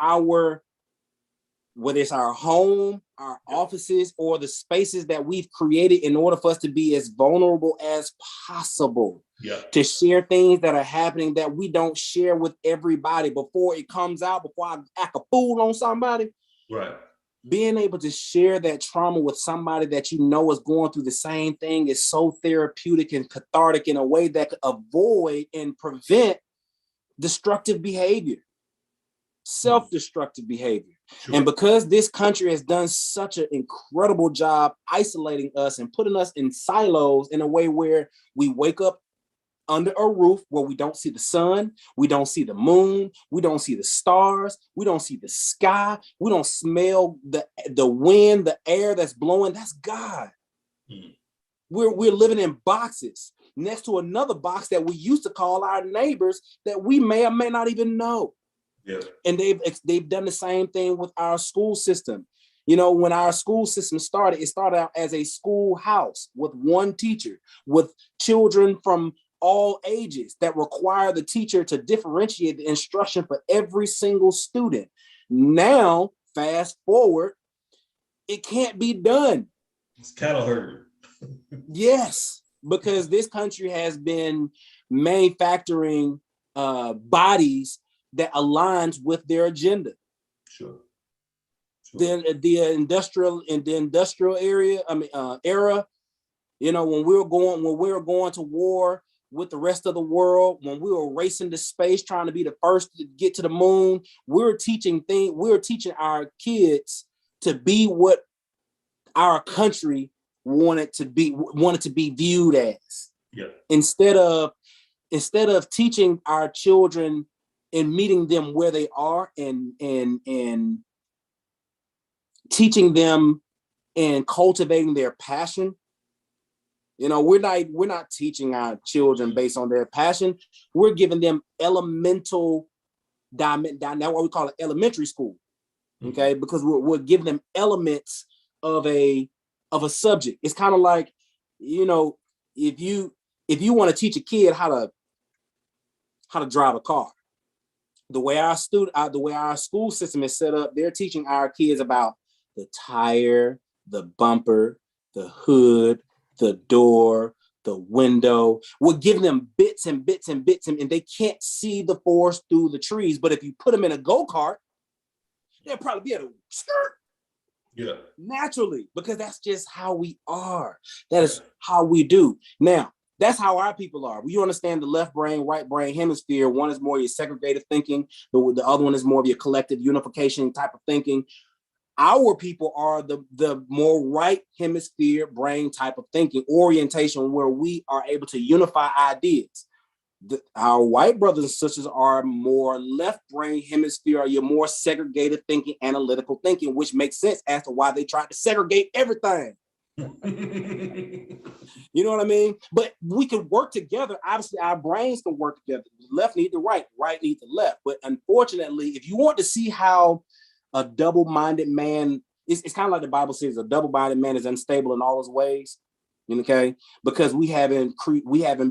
whether it's our home, our offices, or the spaces that we've created in order for us to be as vulnerable as possible. To share things that are happening that we don't share with everybody before it comes out, before I act a fool on somebody. Right. Being able to share that trauma with somebody that is going through the same thing is so therapeutic and cathartic in a way that could avoid and prevent destructive behavior, self-destructive behavior. Sure. And because this country has done such an incredible job isolating us and putting us in silos in a way where we wake up under a roof where we don't see the sun, we don't see the moon, we don't see the stars, we don't see the sky, we don't smell the wind, the air that's blowing. That's God. We're living in boxes next to another box that we used to call our neighbors that we may or may not even know. Yeah. And they've done the same thing with our school system. When our school system started, it started out as a schoolhouse with one teacher, with children from all ages that require the teacher to differentiate the instruction for every single student. Now, fast forward, it can't be done. It's cattle herd. Yes, because this country has been manufacturing bodies that aligns with their agenda. Sure. Then the industrial era, when we were going to war, with the rest of the world, when we were racing to space, trying to be the first to get to the moon, we're teaching our kids to be what our country wanted to be viewed as. Yeah. Instead of teaching our children and meeting them where they are and teaching them and cultivating their passion. You know, we're not teaching our children based on their passion. We're giving them elemental diamond. That's what we call it, elementary school. Okay, because we're giving them elements of a subject. It's kind of like, you know, if you want to teach a kid how to drive a car, the way our school system is set up, they're teaching our kids about the tire, the bumper, the hood, the door, the window. We're giving them bits and bits and bits, and they can't see the forest through the trees. But if you put them in a go-kart, they'll probably be able to skirt. Yeah. Naturally, because that's just how we are. That is how we do. Now, that's how our people are. You understand the left brain, right brain hemisphere. One is more your segregated thinking. The other one is more of your collective unification type of thinking. Our people are the more right hemisphere brain type of thinking orientation, where we are able to unify ideas. Our white brothers and sisters are more left brain hemisphere, or your more segregated thinking, analytical thinking, which makes sense as to why they tried to segregate everything. You know what I mean? But we could work together. Obviously, our brains can work together. Left need the right need the left. But unfortunately, if you want to see how a double-minded man, it's kind of like the Bible says, a double-minded man is unstable in all his ways. Okay, because we haven't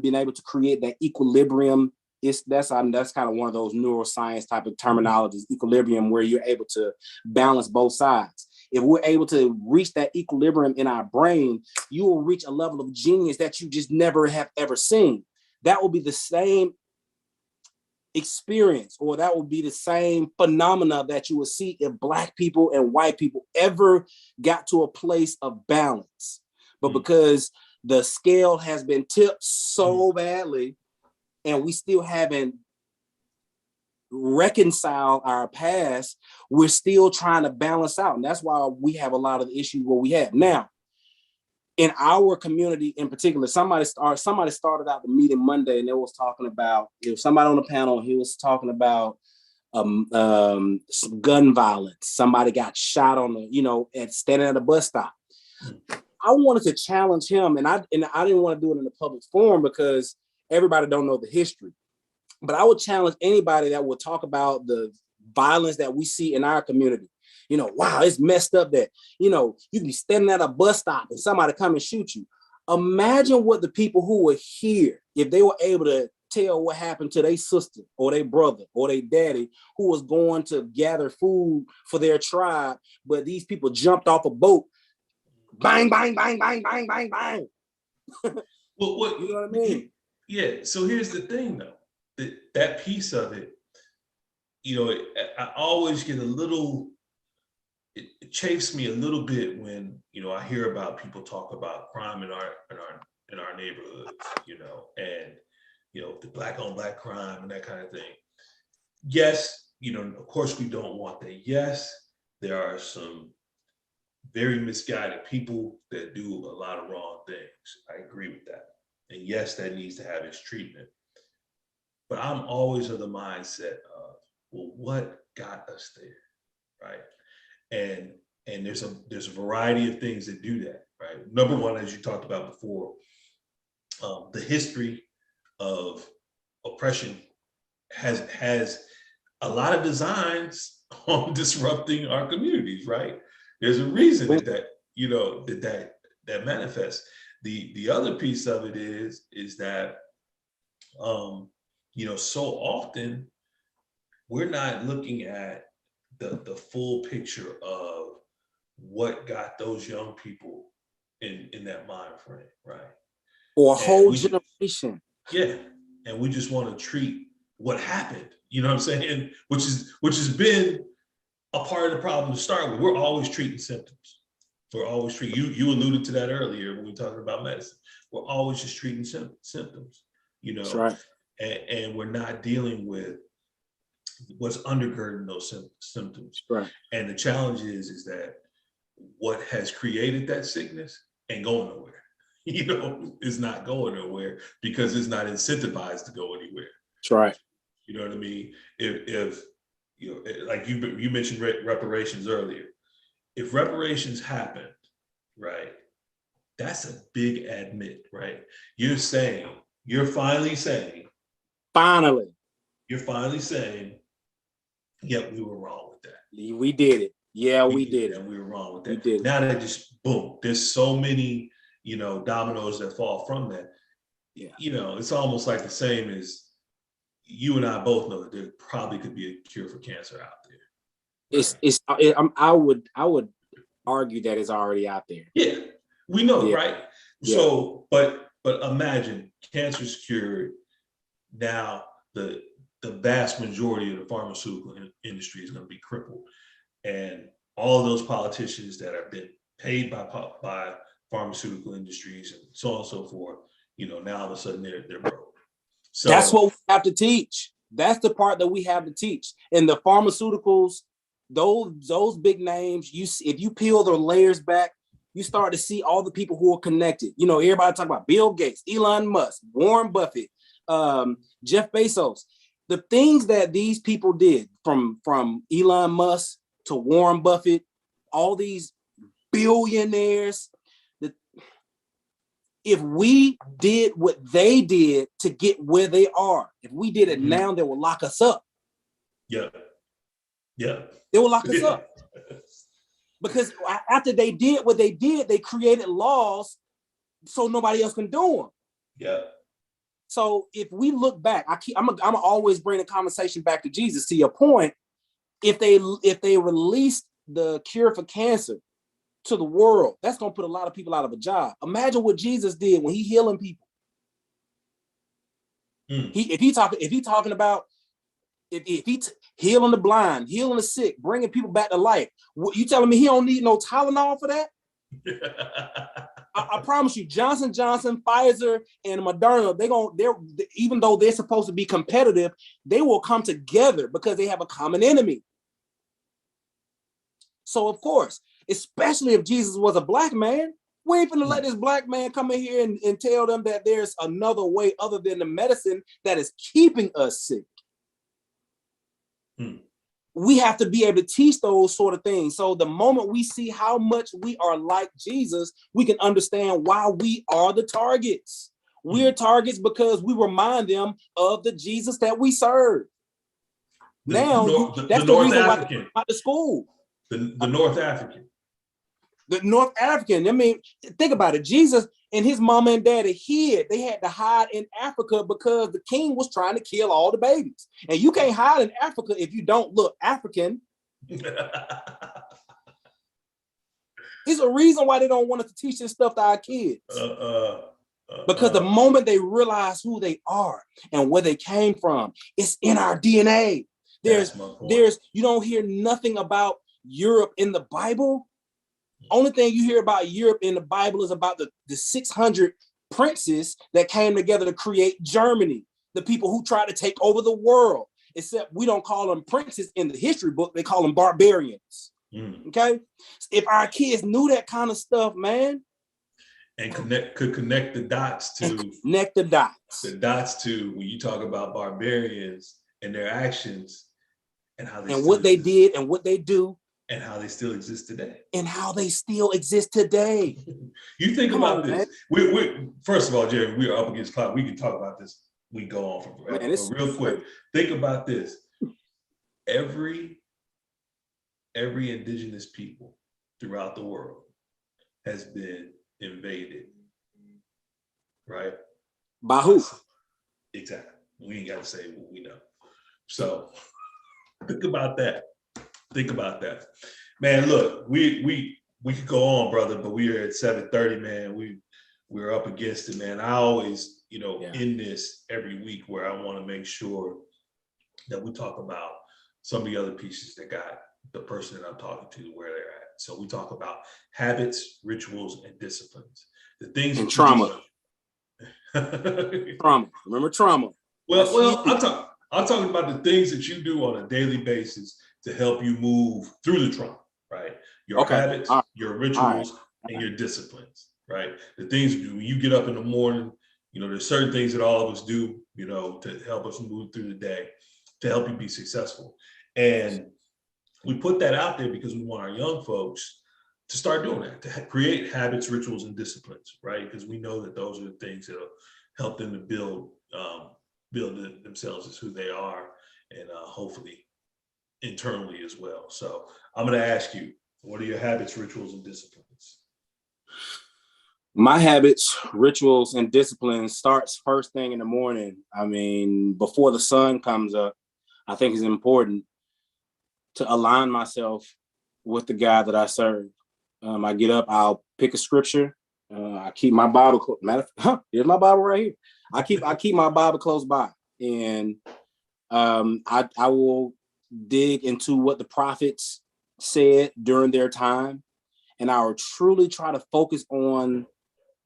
been able to create that equilibrium. That's kind of one of those neuroscience type of terminologies, equilibrium, where you're able to balance both sides. If we're able to reach that equilibrium in our brain, you will reach a level of genius that you just never have ever seen. That will be the same experience, or that will be the same phenomena that you will see if Black people and white people ever got to a place of balance. But because the scale has been tipped so badly, and we still haven't reconciled our past, we're still trying to balance out. And that's why we have a lot of issues where we have now. In our community in particular, somebody started out the meeting Monday, and they was talking about, somebody on the panel, he was talking about some gun violence. Somebody got shot standing at a bus stop. I wanted to challenge him, and I didn't want to do it in a public forum because everybody don't know the history. But I would challenge anybody that would talk about the violence that we see in our community. Wow, it's messed up that, you can be standing at a bus stop and somebody come and shoot you. Imagine what the people who were here, if they were able to tell what happened to their sister or their brother or their daddy who was going to gather food for their tribe, but these people jumped off a boat. Bang, bang, bang, bang, bang, bang, bang. Well, you know what I mean? Yeah. So here's the thing, though. That piece of it, I always get a little. It chafes me a little bit when I hear about people talk about crime in our neighborhoods, and the Black on Black crime and that kind of thing. Yes, of course we don't want that. Yes, there are some very misguided people that do a lot of wrong things. I agree with that. And yes, that needs to have its treatment. But I'm always of the mindset of, well, what got us there, right? And there's a variety of things that do that, right? Number one, as you talked about before, the history of oppression has a lot of designs on disrupting our communities, right? There's a reason that manifests. The other piece of it is that so often we're not looking at the full picture of what got those young people in that mind frame, right? Or a whole generation. Yeah. And we just want to treat what happened, you know what I'm saying? Which has been a part of the problem to start with. We're always treating symptoms. We're always treating, you alluded to that earlier when we were talking about medicine. We're always just treating symptoms. you That's know, right. and we're not dealing with what's undergirding those symptoms. That's right. And the challenge is that what has created that sickness ain't going nowhere. You know, it's not going nowhere because it's not incentivized to go anywhere. That's right. You know what I mean? If you know, like you mentioned reparations earlier. If reparations happened, right, that's a big admit, right? You're finally saying, yeah, we were wrong with that. We did it. Yeah, we did it. And we were wrong with We that. did it. Now that just boom, there's so many, you know, dominoes that fall from that. Yeah. You know, it's almost like the same as you and I both know that there probably could be a cure for cancer out there. Right? I would argue that it's already out there. Yeah, we know, Yeah. right? Yeah. So, but imagine cancer's cured. Now the vast majority of the pharmaceutical industry is going to be crippled, and all of those politicians that have been paid by pharmaceutical industries and so on and so forth, you know, now all of a sudden they're broke. So that's what we have to teach. That's the part that we have to teach. In the pharmaceuticals, those big names, if you peel the layers back, you start to see all the people who are connected. You know, everybody talk about Bill Gates, Elon Musk, Warren Buffett, Jeff Bezos. The things that these people did, from Elon Musk to Warren Buffett, all these billionaires, if we did what they did to get where they are, if we did it now, they will lock us up. Yeah. They will lock us up. Because after they did what they did, they created laws so nobody else can do them. Yeah. So if we look back, I'm always bring the conversation back to Jesus. To your point, if they released the cure for cancer to the world, that's gonna put a lot of people out of a job. Imagine what Jesus did when he healing people. If he talking about healing the blind, healing the sick, bringing people back to life, you telling me he don't need no Tylenol for that? I promise you, Johnson & Johnson, Pfizer, and Moderna, they're even though they're supposed to be competitive, they will come together because they have a common enemy. So of course, especially if Jesus was a black man, we ain't gonna let this black man come in here and tell them that there's another way other than the medicine that is keeping us sick. We have to be able to teach those sort of things. So the moment we see how much we are like Jesus, we can understand why we are the targets. We're targets because we remind them of the Jesus that we serve. That's the reason why they went to school. The North African. The North African. I mean, think about it. Jesus and his mama and daddy hid. They had to hide in Africa because the king was trying to kill all the babies. And you can't hide in Africa if you don't look African. There's a reason why they don't want us to teach this stuff to our kids. Because the moment they realize who they are and where they came from, it's in our DNA. There's you don't hear nothing about Europe in the Bible. Only thing you hear about Europe in the Bible is about the 600 princes that came together to create Germany, the people who tried to take over the world. Except we don't call them princes in the history book, they call them barbarians. Okay? If our kids knew that kind of stuff, man. And could connect the dots to the dots to when you talk about barbarians and their actions and how they what they did and what they do. And how they still exist today. You think about this. We first of all, Jerry, we are up against clock. We can talk about this. We go on for forever. But real quick, think about this. Every indigenous people throughout the world has been invaded. Right? By who? Exactly. We ain't got to say what we know. So think about that. Man, look, we could go on, brother, but we are at 7:30, man. We're up against it, man. I always, end this every week where I want to make sure that we talk about some of the other pieces that got the person that I'm talking to where they're at. So we talk about habits, rituals, and disciplines. The things and trauma. Trauma. Remember trauma. Well, I'm talking about the things that you do on a daily basis to help you move through the trauma, right? Your habits, your rituals, and your disciplines, right? The things you do when you get up in the morning, there's certain things that all of us do, to help us move through the day, to help you be successful. And we put that out there because we want our young folks to start doing that, to create habits, rituals, and disciplines, right? Because we know that those are the things that'll help them to build themselves as who they are, and hopefully internally as well. So I'm going to ask you, what are your habits, rituals, and disciplines? My habits, rituals, and disciplines starts first thing in the morning. I mean, before the sun comes up, I think it's important to align myself with the God that I serve. I get up, I'll pick a scripture. I keep my Bible. Here's my Bible right here. I keep my Bible close by, and I will dig into what the prophets said during their time, and I will truly try to focus on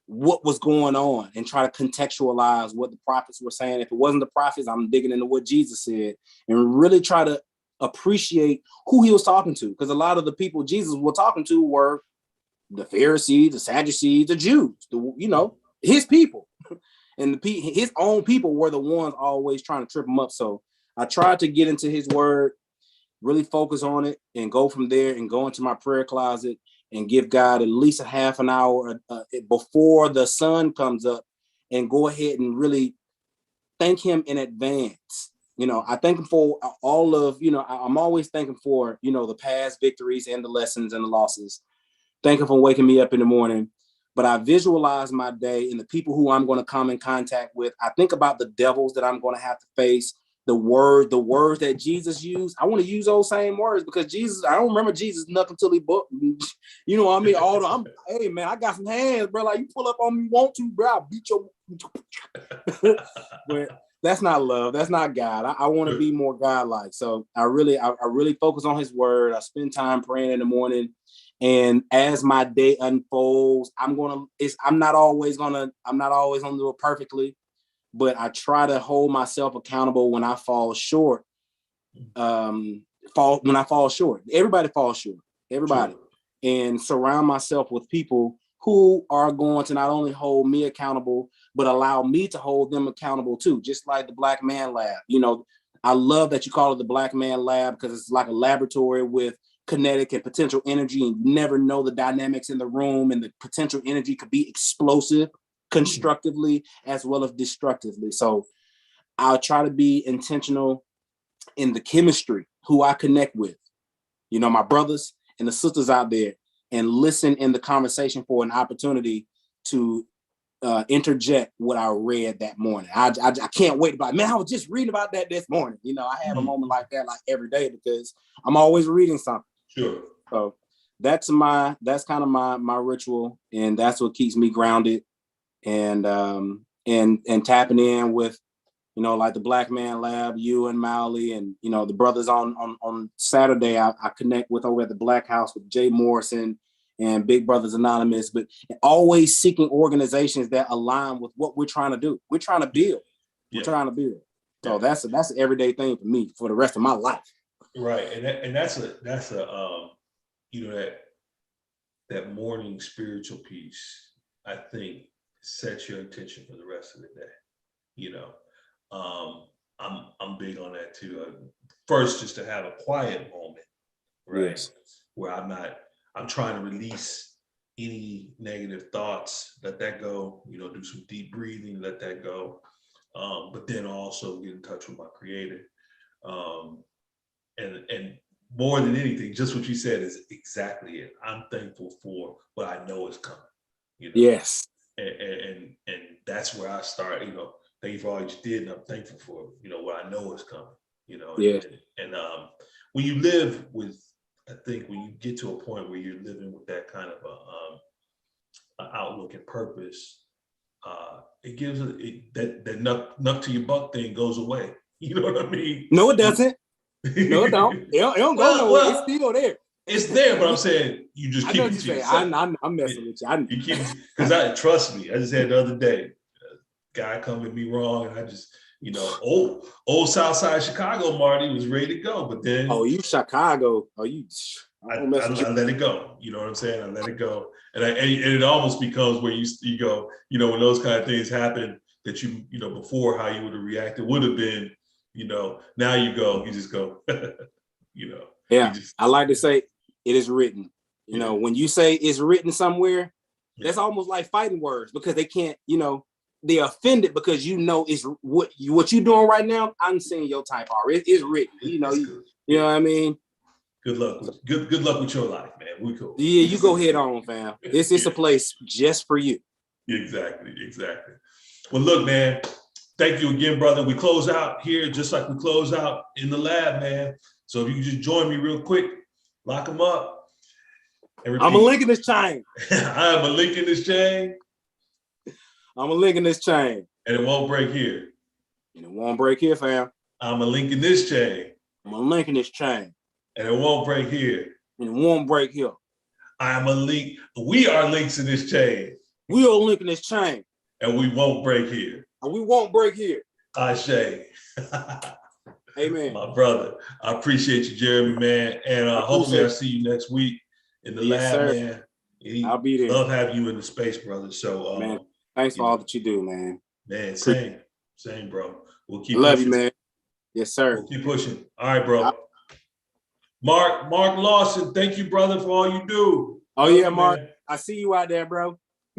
what was going on and try to contextualize what the prophets were saying. If it wasn't the prophets, I'm digging into what Jesus said and really try to appreciate who he was talking to, because a lot of the people Jesus was talking to were the Pharisees, the Sadducees, the Jews, his people. And his own people were the ones always trying to trip him up. So I tried to get into his word, really focus on it, and go from there and go into my prayer closet and give God at least a half an hour before the sun comes up, and go ahead and really thank him in advance. I thank him for all of, I'm always thanking for, the past victories and the lessons and the losses. Thank him for waking me up in the morning. But I visualize my day and the people who I'm going to come in contact with. I think about the devils that I'm going to have to face, the words that Jesus used. I want to use those same words, because Jesus, I don't remember Jesus nothing until he booked. You know what I mean? Hey man, I got some hands, bro. Like, you pull up on me, want to, bro, I'll beat your. But that's not love. That's not God. I want to be more God-like. So I really focus on his word. I spend time praying in the morning. And as my day unfolds, I'm not always gonna do it perfectly, but I try to hold myself accountable when I fall short. When I fall short, everybody falls short. Everybody. Sure. And surround myself with people who are going to not only hold me accountable, but allow me to hold them accountable too. Just like the Black Man Lab. I love that you call it the Black Man Lab, because it's like a laboratory with kinetic and potential energy, and you never know the dynamics in the room, and the potential energy could be explosive constructively as well as destructively. So I'll try to be intentional in the chemistry, who I connect with, my brothers and the sisters out there, and listen in the conversation for an opportunity to interject what I read that morning. I can't wait to man, I was just reading about that this morning. I have a moment like that like every day, because I'm always reading something. Sure. So that's kind of my ritual, and that's what keeps me grounded, and tapping in with, like the Black Man Lab, you and Mowley, and the brothers on Saturday I connect with over at the Black House with Jay Morrison and Big Brothers Anonymous, but always seeking organizations that align with what we're trying to do. We're trying to build. We're trying to build. So that's an everyday thing for me for the rest of my life. Right, and that's a that morning spiritual piece, I think, sets your intention for the rest of the day. I'm big on that too. First, just to have a quiet moment, right? Yes. Where I'm trying to release any negative thoughts, let that go, do some deep breathing, let that go. But then also get in touch with my creator. And more than anything, just what you said is exactly it. I'm thankful for what I know is coming. Yes. And that's where I start, thank you for all you did, and I'm thankful for, what I know is coming, Yes. And when you live with, I think when you get to a point where you're living with that kind of a outlook and purpose, it gives that nuck to your buck thing goes away. You know what I mean? No, it doesn't. No, it don't. It don't go nowhere. It's still there. It's there, but I'm saying you just keep it to yourself. I'm messing with you. You keep, because trust me, I just had the other day, guy come at me wrong, and I just, old Southside Chicago Marty was ready to go, but then you Chicago. I don't mess with I you. let it go. You know what I'm saying? I let it go, and it almost becomes where you go, when those kind of things happen that before how you would have reacted would have been, now you just go, Yeah, I like to say it is written. When you say it's written somewhere, that's almost like fighting words because they can't, they're offended because it's what you doing right now. I'm seeing your type already. It's written. You know what I mean? Good luck. Good luck with your life, man. We cool. Yeah, you go head on, fam. This is a place just for you. Exactly. Well, look, man. Thank you again, brother. We close out here just like we close out in the lab, man. So if you can just join me real quick, lock them up. And repeat. I'm a link in this chain. I am a link in this chain. I'm a link in this chain. And it won't break here. And it won't break here, fam. I'm a link in this chain. I'm a link in this chain. And it won't break here. And it won't break here. I am a link. We are links in this chain. We are a link in this chain. And we won't break here. And we won't break here. Ashe. Amen. My brother. I appreciate you, Jeremy, man. And hopefully I'll see you next week in the lab, sir. man. I'll be there. Love having you in the space, brother. So man, thanks for all that you do, man. Man, same, bro. We'll keep love pushing. you, man. Yes, sir. We'll keep pushing. All right, bro. Mark Lawson, thank you, brother, for all you do. Oh, yeah, Mark. Man. I see you out there, bro.